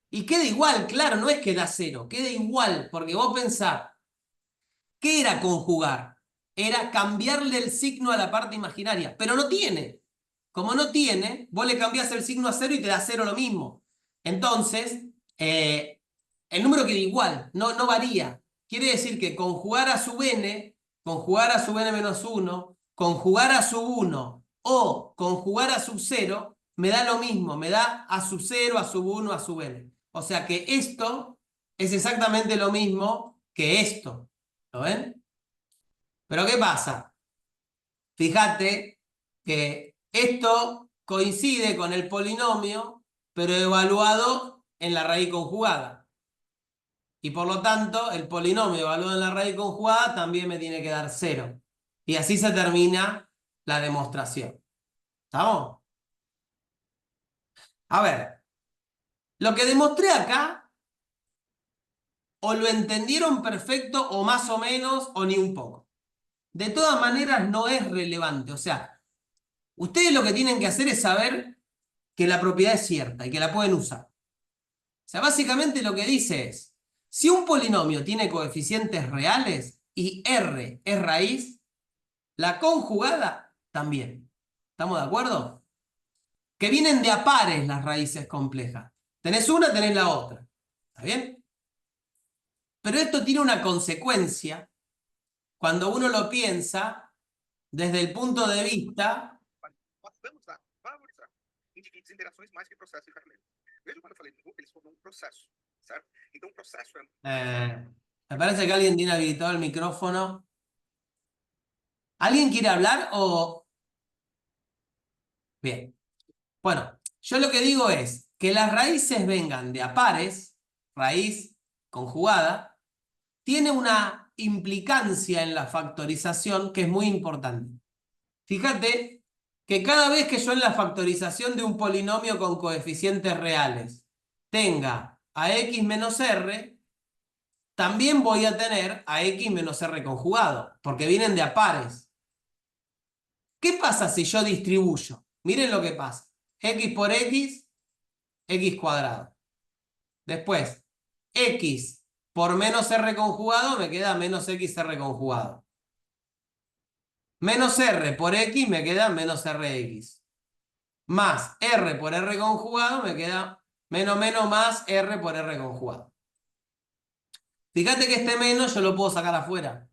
Y queda igual, claro, no es que da 0, queda igual, porque vos pensás, ¿qué era conjugar? Era cambiarle el signo a la parte imaginaria, pero no tiene. Como no tiene, vos le cambiás el signo a 0 y te da 0 lo mismo. Entonces, el número queda igual, no varía. Quiere decir que conjugar a sub n, conjugar a sub n menos 1, conjugar a sub 1 o conjugar a sub 0, me da lo mismo, me da a sub 0, a sub 1, a sub n. O sea que esto es exactamente lo mismo que esto. ¿Lo ven? Pero ¿qué pasa? Fíjate que esto coincide con el polinomio, pero evaluado en la raíz conjugada. Y por lo tanto, el polinomio evaluado en la raíz conjugada también me tiene que dar 0. Y así se termina la demostración. ¿Estamos? A ver, lo que demostré acá o lo entendieron perfecto, o más o menos, o ni un poco. De todas maneras, no es relevante. O sea, ustedes lo que tienen que hacer es saber que la propiedad es cierta y que la pueden usar. O sea, básicamente lo que dice es, si un polinomio tiene coeficientes reales y R es raíz, la conjugada también. ¿Estamos de acuerdo? Que vienen de a pares las raíces complejas. Tenés una, tenés la otra. ¿Está bien? Pero esto tiene una consecuencia cuando uno lo piensa desde el punto de vista... Nós vamos a valorizar indivíduos, interações mais que processos de carregamento. Veja quando eu falei do grupo, eles formam um processo, certo? Então, o processo é... me parece que alguien tiene habilitado el micrófono. ¿Alguien quiere hablar o...? Bien. Bueno, yo lo que digo es que las raíces vengan de a pares, raíz conjugada, tiene una implicancia en la factorización que es muy importante. Fíjate que cada vez que yo en la factorización de un polinomio con coeficientes reales tenga a x menos r, también voy a tener a x menos r conjugado, porque vienen de a pares. ¿Qué pasa si yo distribuyo? Miren lo que pasa. X por x, x cuadrado. Después, x por menos r conjugado me queda menos xr conjugado. Menos r por x me queda menos rx. Más r por r conjugado me queda menos más r por r conjugado. Fíjate que este menos yo lo puedo sacar afuera.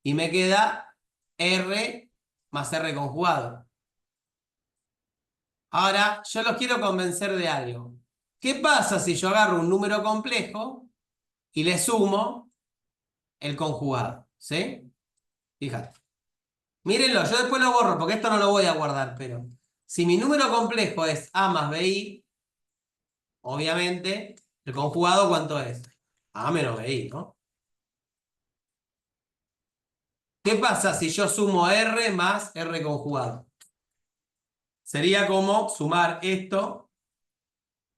Y me queda r más r conjugado. Ahora, yo los quiero convencer de algo. ¿Qué pasa si yo agarro un número complejo y le sumo el conjugado? ¿Sí? Fíjate. Mírenlo, yo después lo borro porque esto no lo voy a guardar, pero si mi número complejo es a más bi, obviamente, el conjugado ¿cuánto es? A menos bi, ¿no? ¿Qué pasa si yo sumo r más r conjugado? Sería como sumar esto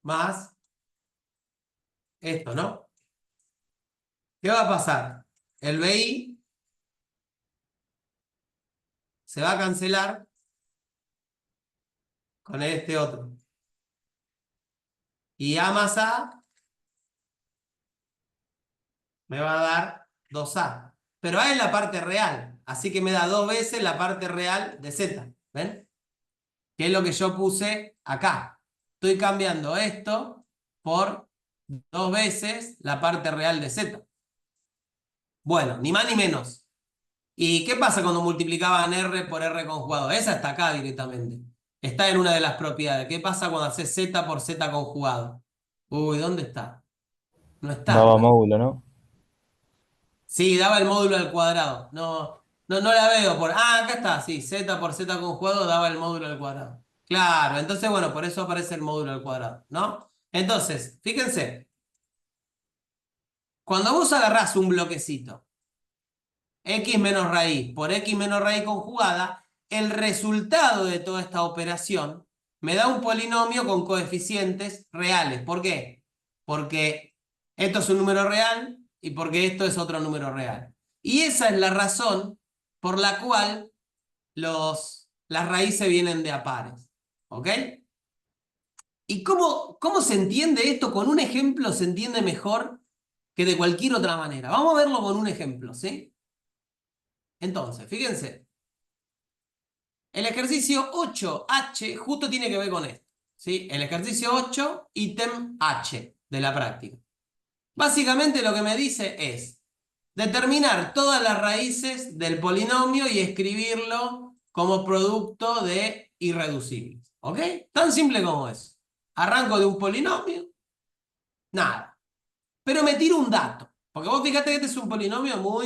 más esto, ¿no? ¿Qué va a pasar? El bi se va a cancelar con este otro. Y a más a me va a dar 2a. Pero a es la parte real. Así que me da 2 veces la parte real de z. ¿Ven? Que es lo que yo puse acá. Estoy cambiando esto por 2 veces la parte real de z. Bueno, ni más ni menos. ¿Y qué pasa cuando multiplicaban r por r conjugado? Esa está acá directamente. Está en una de las propiedades. ¿Qué pasa cuando haces z por z conjugado? Uy, ¿dónde está? No está Daba acá. módulo, ¿no? Sí, daba el módulo al cuadrado. No la veo por... Ah, acá está, sí. Z por z conjugado daba el módulo al cuadrado. Claro, entonces, bueno, por eso aparece el módulo al cuadrado, ¿no? Entonces, fíjense. Cuando vos agarrás un bloquecito, x menos raíz por x menos raíz conjugada, el resultado de toda esta operación me da un polinomio con coeficientes reales. ¿Por qué? Porque esto es un número real y porque esto es otro número real. Y esa es la razón por la cual las raíces vienen de a pares. ¿Ok? ¿Y cómo se entiende esto? Con un ejemplo se entiende mejor que de cualquier otra manera. Vamos a verlo con un ejemplo, ¿sí? Entonces, fíjense. El ejercicio 8H justo tiene que ver con esto, ¿sí? El ejercicio 8, ítem H de la práctica. Básicamente lo que me dice es determinar todas las raíces del polinomio y escribirlo como producto de irreducibles. ¿Ok? Tan simple como eso. Arranco de un polinomio, nada. Pero me tiro un dato. Porque vos fíjate que este es un polinomio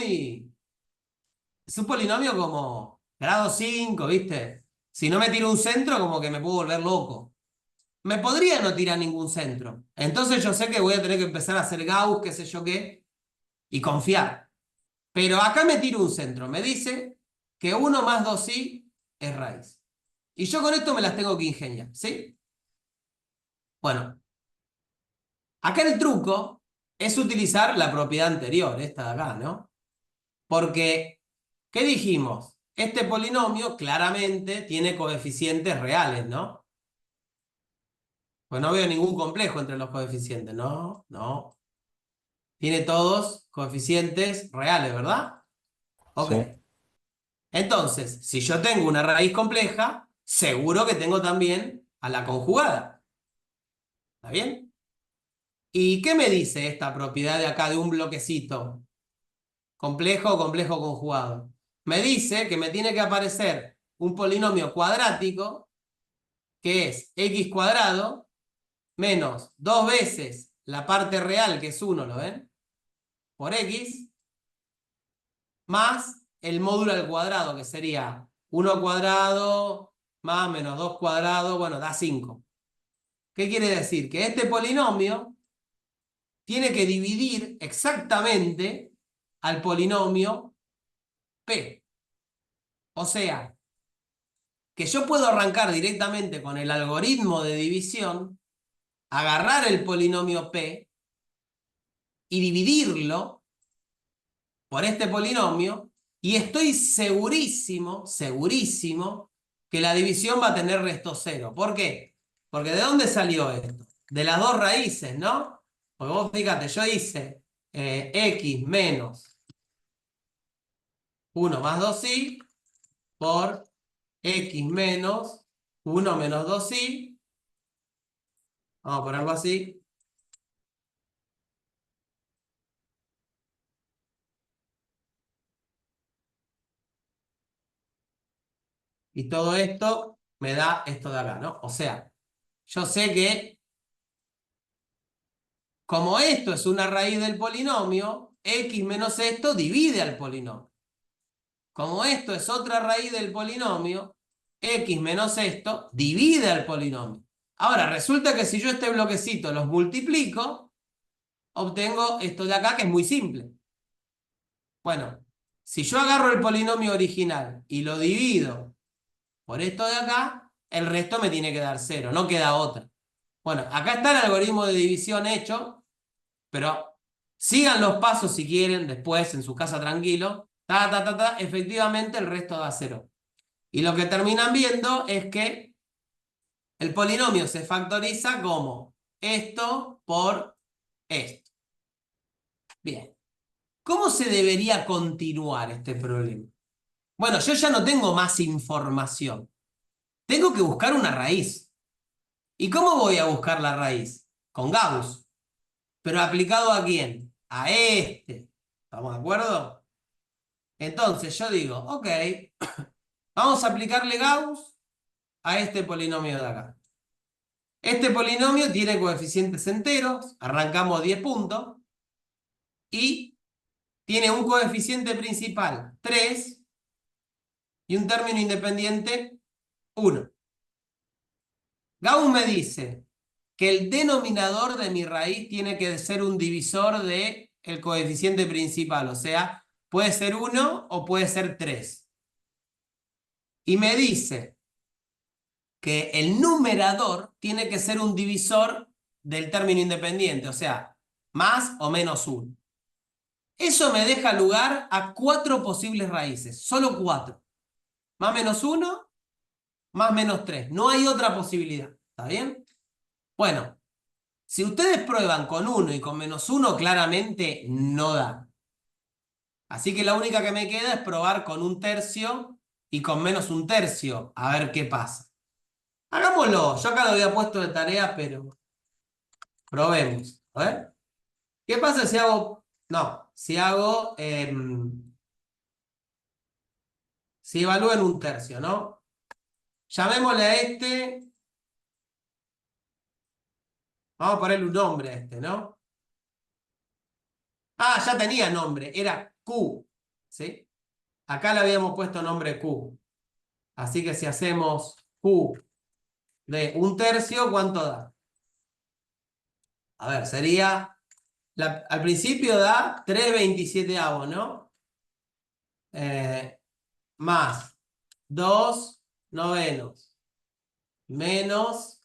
es un polinomio como grado 5, ¿viste? Si no me tiro un centro, como que me puedo volver loco. Me podría no tirar ningún centro. Entonces yo sé que voy a tener que empezar a hacer Gauss, qué sé yo qué, y confiar. Pero acá me tiro un centro. Me dice que 1 más 2i es raíz. Y yo con esto me las tengo que ingeniar, ¿sí? Bueno. Acá el truco es utilizar la propiedad anterior, esta de acá, ¿no? Porque, ¿qué dijimos? Este polinomio claramente tiene coeficientes reales, ¿no? Pues no veo ningún complejo entre los coeficientes, ¿no? No. Tiene todos coeficientes reales, ¿verdad? Ok. Sí. Entonces, si yo tengo una raíz compleja, seguro que tengo también a la conjugada. ¿Está bien? ¿Y qué me dice esta propiedad de acá de un bloquecito? ¿Complejo o complejo conjugado? Me dice que me tiene que aparecer un polinomio cuadrático que es x cuadrado menos 2 veces la parte real, que es 1, ¿lo ven? Por x, más el módulo al cuadrado, que sería 1 cuadrado más menos 2 cuadrado, bueno, da 5. ¿Qué quiere decir? Que este polinomio tiene que dividir exactamente al polinomio P. O sea, que yo puedo arrancar directamente con el algoritmo de división, agarrar el polinomio P y dividirlo por este polinomio, y estoy segurísimo, segurísimo, que la división va a tener resto cero. ¿Por qué? Porque ¿de dónde salió esto? De las dos raíces, ¿no? Porque vos fíjate, yo hice x menos 1 más 2i por x menos 1 menos 2i. Vamos a ponerlo así. Y todo esto me da esto de acá, ¿no? O sea, yo sé que como esto es una raíz del polinomio, x menos esto divide al polinomio. Como esto es otra raíz del polinomio, x menos esto divide al polinomio. Ahora, resulta que si yo este bloquecito los multiplico, obtengo esto de acá, que es muy simple. Bueno, si yo agarro el polinomio original y lo divido por esto de acá, el resto me tiene que dar 0, no queda otra. Bueno, acá está el algoritmo de división hecho, pero sigan los pasos si quieren, después en su casa tranquilo. Efectivamente el resto da 0. Y lo que terminan viendo es que el polinomio se factoriza como esto por esto. Bien. ¿Cómo se debería continuar este problema? Bueno, yo ya no tengo más información. Tengo que buscar una raíz. ¿Y cómo voy a buscar la raíz? Con Gauss. ¿Pero aplicado a quién? A este. ¿Estamos de acuerdo? Entonces yo digo, ok, vamos a aplicarle Gauss a este polinomio de acá. Este polinomio tiene coeficientes enteros, arrancamos 10 puntos, y tiene un coeficiente principal, 3, y un término independiente, 1. Gauss me dice que el denominador de mi raíz tiene que ser un divisor del coeficiente principal, o sea, puede ser 1 o puede ser 3. Y me dice que el numerador tiene que ser un divisor del término independiente, o sea, más o menos 1. Eso me deja lugar a 4 posibles raíces, solo 4. Más menos 1, más menos 3. No hay otra posibilidad, ¿está bien? Bueno, si ustedes prueban con 1 y con menos 1, claramente no da. Así que la única que me queda es probar con 1/3 y con menos 1/3, a ver qué pasa. Hagámoslo. Yo acá lo había puesto de tarea, pero probemos. A ver. ¿Qué pasa si hago... No, si hago... si evalúo en 1/3, ¿no? Llamémosle a este... Vamos a ponerle un nombre a este, ¿no? Ah, ya tenía nombre. Era Q. ¿Sí? Acá le habíamos puesto nombre Q. Así que si hacemos Q de 1/3, ¿cuánto da? A ver, sería... al principio da 3/27, ¿no? Más 2/9 menos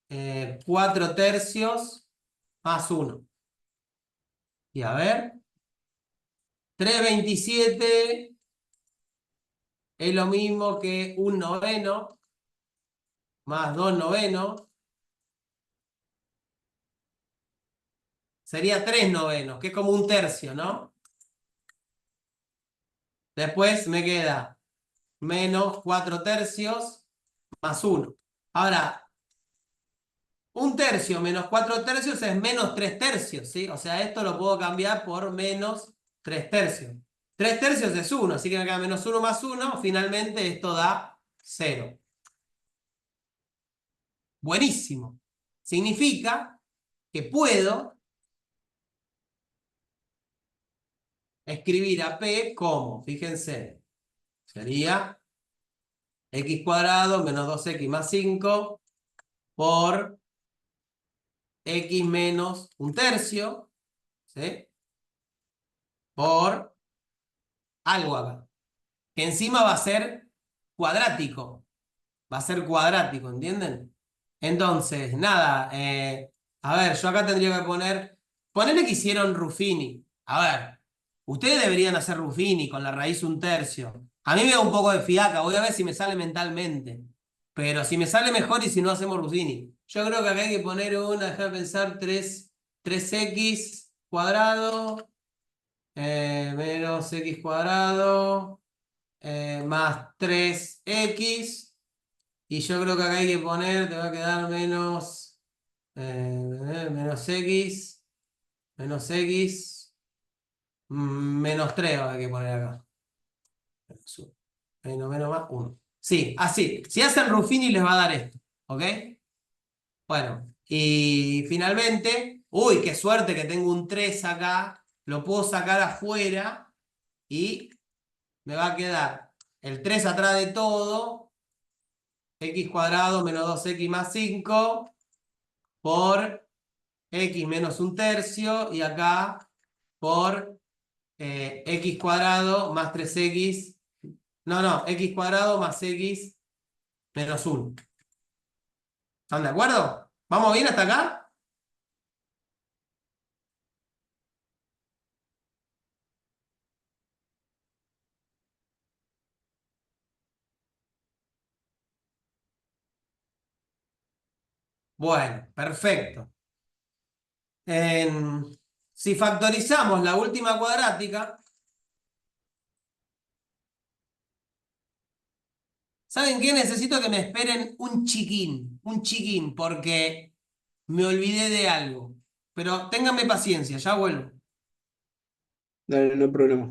4/3 más 1. Y a ver, 3/27 es lo mismo que 1/9 más 2/9. Sería 3/9, que es como 1/3, ¿no? Después me queda menos 4/3 más 1. Ahora, 1/3 menos 4/3 es menos 3/3, ¿sí? O sea, esto lo puedo cambiar por menos 3/3. 3/3 es 1, así que me queda menos 1 más 1. Finalmente esto da 0. Buenísimo. Significa que puedo escribir a P como, fíjense, sería x cuadrado menos 2x más 5 por x menos 1/3, ¿sí? Por algo acá. Que encima va a ser cuadrático. Va a ser cuadrático, ¿entienden? Entonces, nada, a ver, yo acá tendría que ponerle que hicieron Ruffini. A ver, ustedes deberían hacer Ruffini con la raíz 1/3. A mí me da un poco de fiaca, voy a ver si me sale mentalmente. Pero si me sale mejor y si no hacemos Ruffini. Yo creo que acá hay que poner déjame pensar, 3x cuadrado menos x cuadrado más 3x. Y yo creo que acá hay que poner, te va a quedar menos x, menos 3 hay que poner acá. Menos más 1. Sí, así. Si hacen Ruffini les va a dar esto, ¿ok? Bueno, y finalmente, uy, qué suerte que tengo un 3 acá, lo puedo sacar afuera y me va a quedar el 3 atrás de todo, x cuadrado menos 2x más 5 por x menos 1/3 y acá por x cuadrado más 3x, no, x cuadrado más x menos 1. ¿Están de acuerdo? ¿Vamos bien hasta acá? Bueno, perfecto. Si factorizamos la última cuadrática, ¿saben qué? Necesito que me esperen un chiquín, porque me olvidé de algo. Pero ténganme paciencia, ya vuelvo. Dale, no hay problema.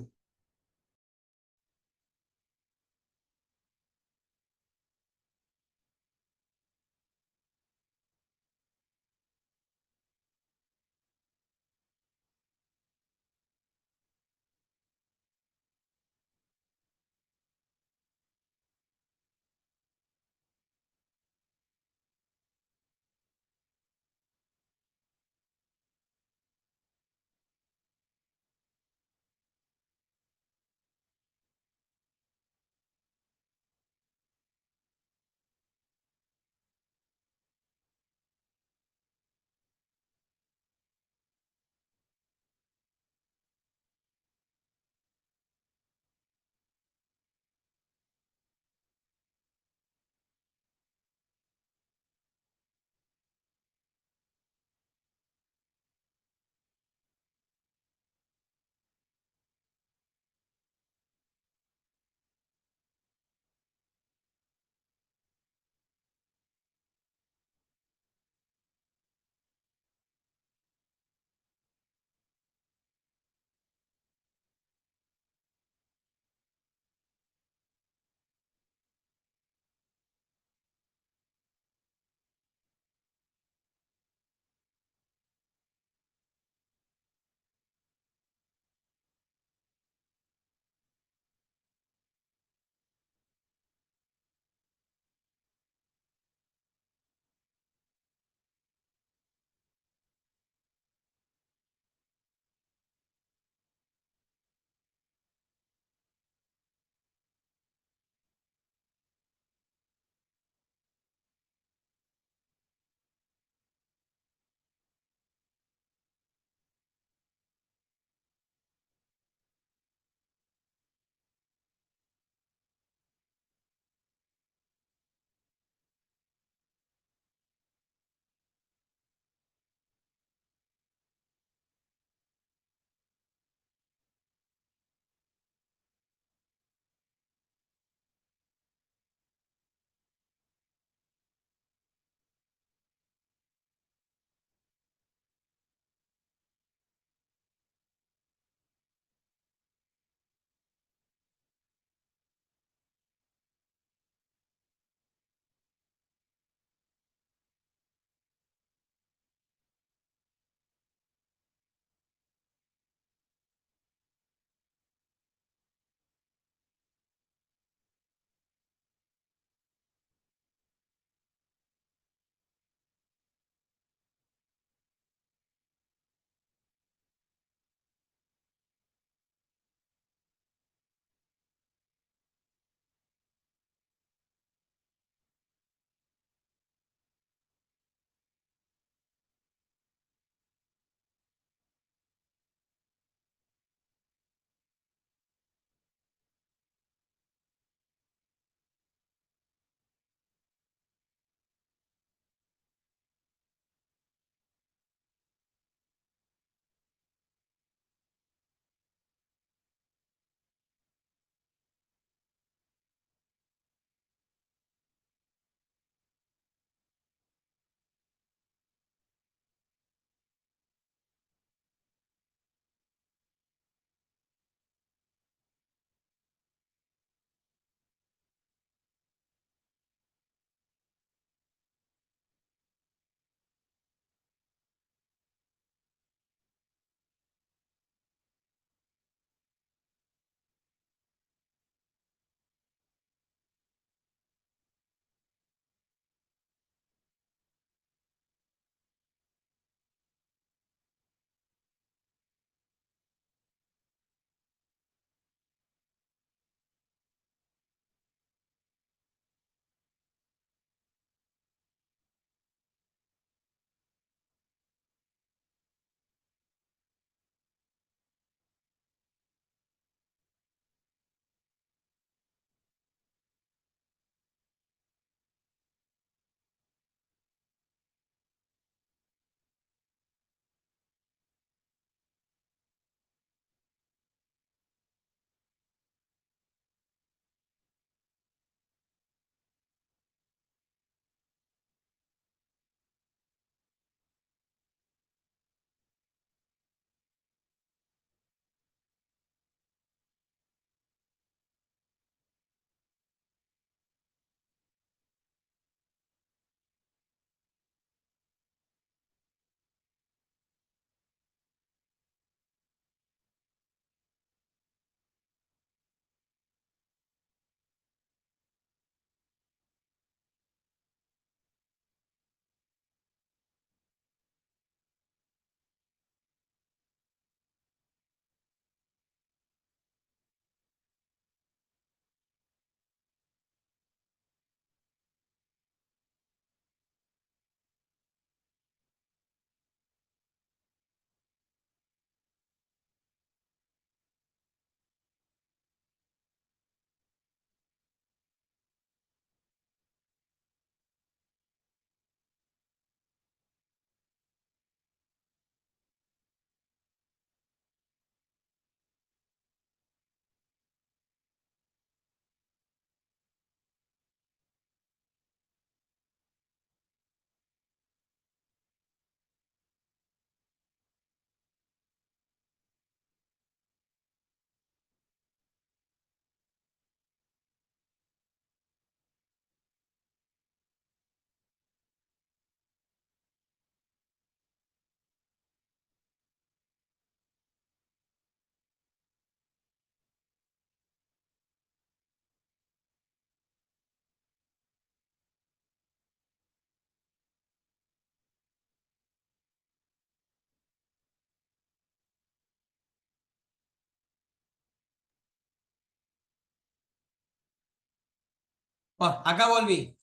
Bueno, acá volví.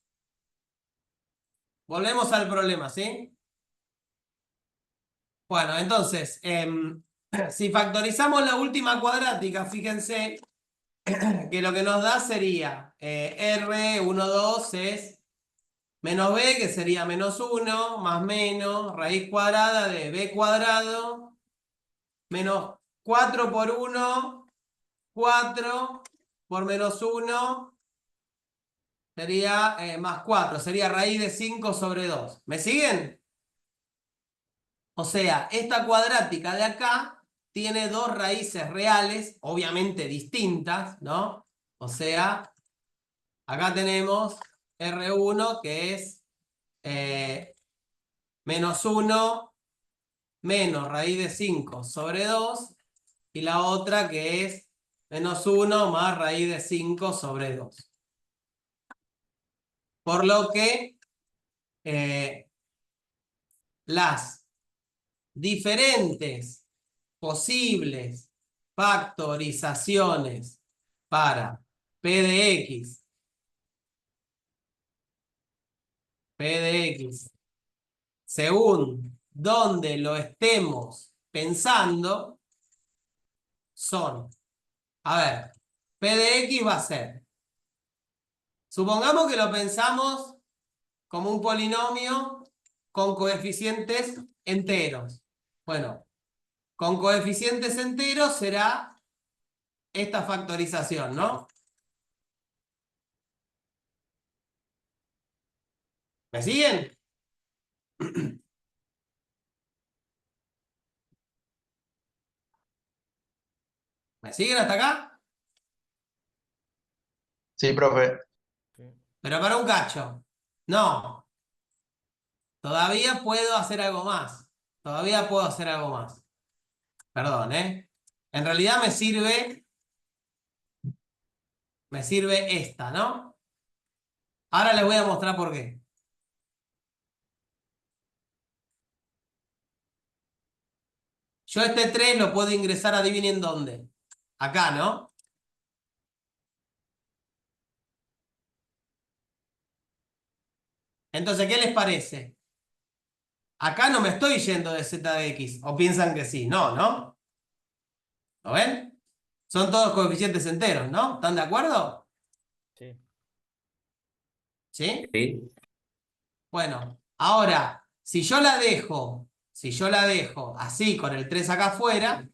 Volvemos al problema, ¿sí? Bueno, entonces, si factorizamos la última cuadrática, fíjense que lo que nos da sería R12 es menos B, que sería menos 1, más menos, raíz cuadrada de B cuadrado, menos 4 por 1, 4 por menos 1, sería más 4, sería raíz de 5 sobre 2. ¿Me siguen? O sea, esta cuadrática de acá tiene dos raíces reales, obviamente distintas, ¿no? O sea, acá tenemos R1 que es menos 1 menos raíz de 5 sobre 2 y la otra que es menos 1 más raíz de 5 sobre 2. Por lo que las diferentes posibles factorizaciones para P de X, según donde lo estemos pensando, son, a ver, P de X va a ser, supongamos que lo pensamos como un polinomio con coeficientes enteros. Bueno, con coeficientes enteros será esta factorización, ¿no? ¿Me siguen? ¿Me siguen hasta acá? Sí, profe. Sí. Pero para un cacho. No. Todavía puedo hacer algo más. Todavía puedo hacer algo más. Perdón, ¿eh? En realidad me sirve esta, ¿no? Ahora les voy a mostrar por qué. Yo este 3 lo puedo ingresar, adivinen dónde. Acá, ¿no? Entonces, ¿qué les parece? Acá no me estoy yendo de z de x. ¿O piensan que sí? No, ¿no? ¿Lo ven? Son todos coeficientes enteros, ¿no? ¿Están de acuerdo? Sí. ¿Sí? ¿Sí? Bueno, ahora, si yo la dejo así con el 3 acá afuera,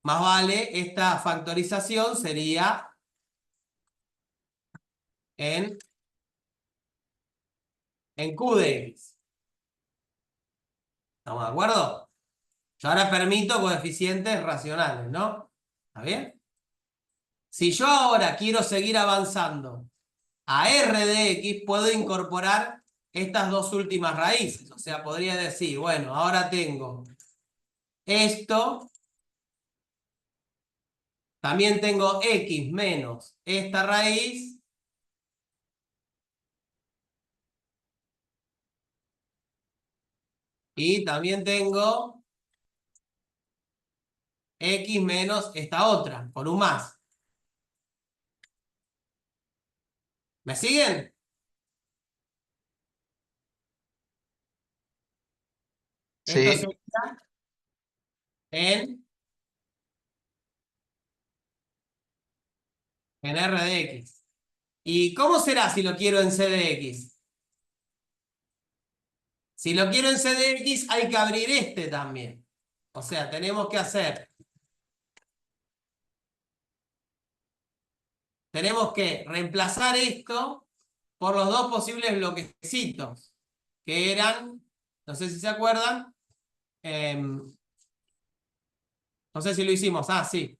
más vale esta factorización sería en Q de x. ¿Estamos de acuerdo? Yo ahora permito coeficientes racionales, ¿no? ¿Está bien? Si yo ahora quiero seguir avanzando a R de x, puedo incorporar estas dos últimas raíces. O sea, podría decir, bueno, ahora tengo esto, también tengo x menos esta raíz, y también tengo x menos esta otra, con un más. ¿Me siguen? Esto Sí. sería en R de x. ¿Y cómo será si lo quiero en C de x? Si lo quiero en C de x, hay que abrir este también. O sea, tenemos que reemplazar esto por los dos posibles bloquecitos, que eran, no sé si se acuerdan, no sé si lo hicimos, sí.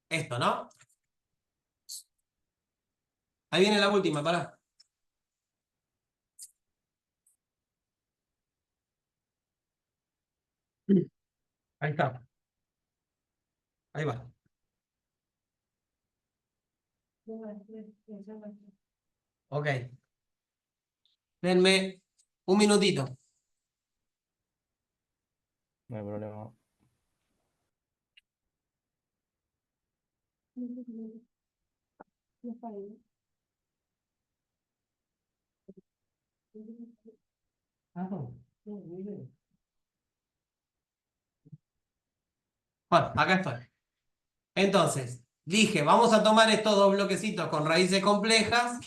Esto, ¿no? Ahí viene la última, pará. Ahí está. Ahí va. Ok. Denme un minutito. No hay problema. Bueno, acá estoy. Entonces, dije, vamos a tomar estos dos bloquecitos con raíces complejas,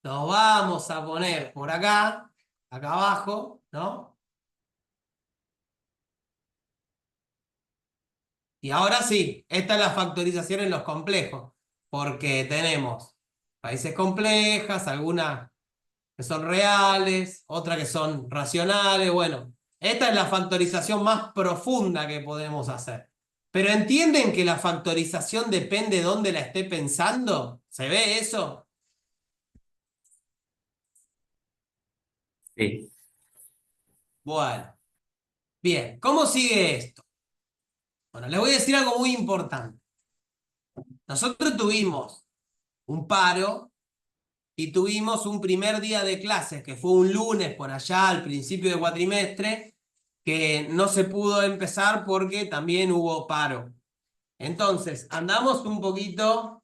los vamos a poner por acá abajo, ¿no? Y ahora sí, esta es la factorización en los complejos, porque tenemos raíces complejas, algunas que son reales, otras que son racionales, bueno, esta es la factorización más profunda que podemos hacer. Pero ¿entienden que la factorización depende de dónde la esté pensando? ¿Se ve eso? Sí. Bueno, bien, ¿cómo sigue esto? Bueno, les voy a decir algo muy importante. Nosotros tuvimos un paro y tuvimos un primer día de clases, que fue un lunes por allá al principio de cuatrimestre, que no se pudo empezar porque también hubo paro. Entonces, andamos un poquito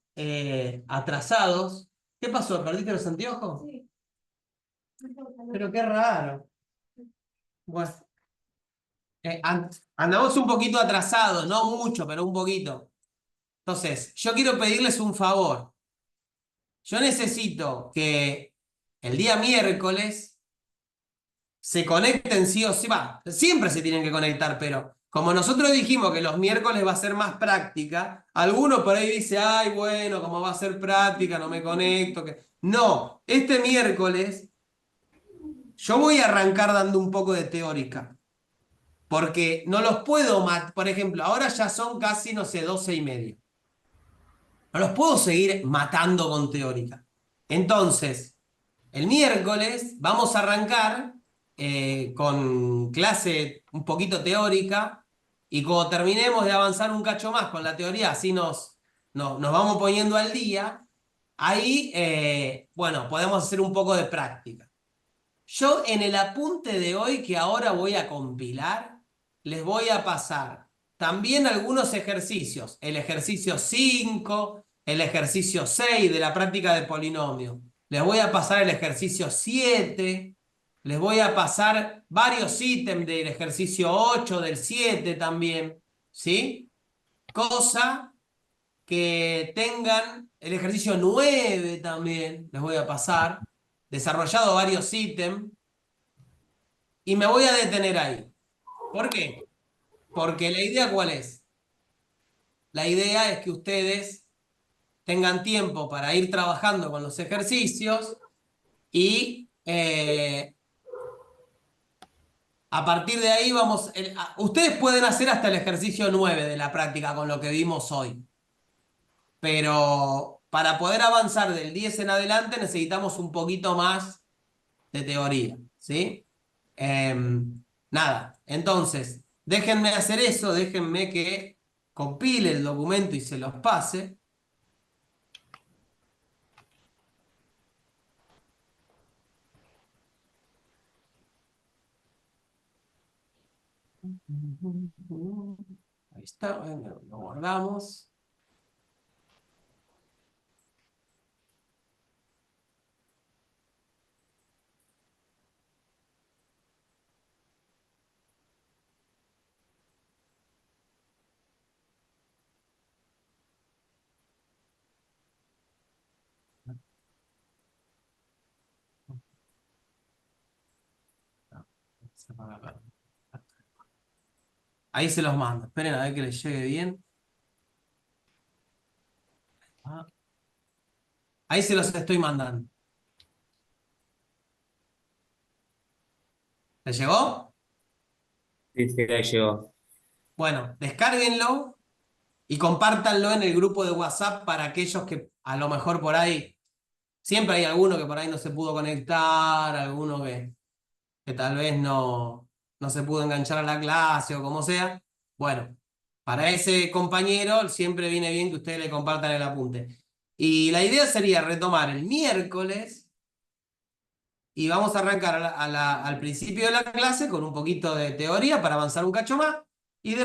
atrasados. ¿Qué pasó? ¿Perdiste los anteojos? Sí. Pero qué raro. Bueno, andamos un poquito atrasados, no mucho, pero un poquito. Entonces, yo quiero pedirles un favor. Yo necesito que el día miércoles se conecten sí o sí. Va, siempre se tienen que conectar, pero como nosotros dijimos que los miércoles va a ser más práctica, alguno por ahí dice, ay, bueno, como va a ser práctica, no me conecto. No, este miércoles yo voy a arrancar dando un poco de teórica, porque no los puedo por ejemplo, ahora ya son casi, no sé, 12:30. No los puedo seguir matando con teórica. Entonces, el miércoles vamos a arrancar con clase un poquito teórica y cuando terminemos de avanzar un cacho más con la teoría, así nos vamos poniendo al día, ahí, bueno, podemos hacer un poco de práctica. Yo en el apunte de hoy que ahora voy a compilar, les voy a pasar también algunos ejercicios. El ejercicio 5, el ejercicio 6 de la práctica de polinomio. Les voy a pasar el ejercicio 7. Les voy a pasar varios ítems del ejercicio 8, del 7 también. ¿Sí? Cosa que tengan el ejercicio 9 también. Les voy a pasar. Desarrollado varios ítems. Y me voy a detener ahí. ¿Por qué? Porque la idea, ¿cuál es? La idea es que ustedes tengan tiempo para ir trabajando con los ejercicios y a partir de ahí vamos... ustedes pueden hacer hasta el ejercicio 9 de la práctica con lo que vimos hoy. Pero para poder avanzar del 10 en adelante necesitamos un poquito más de teoría, ¿sí? Nada, entonces, déjenme hacer eso, déjenme que compile el documento y se los pase. Ahí está, bueno, lo guardamos. Ahí se los mando. Esperen a ver que les llegue bien. Ahí se los estoy mandando. ¿Les llegó? Sí, sí, ahí llegó. Bueno, descárguenlo y compártanlo en el grupo de WhatsApp para aquellos que a lo mejor por ahí, siempre hay alguno que por ahí no se pudo conectar, alguno que tal vez no se pudo enganchar a la clase o como sea. Bueno, para ese compañero siempre viene bien que ustedes le compartan el apunte. Y la idea sería retomar el miércoles y vamos a arrancar al principio de la clase con un poquito de teoría para avanzar un cacho más.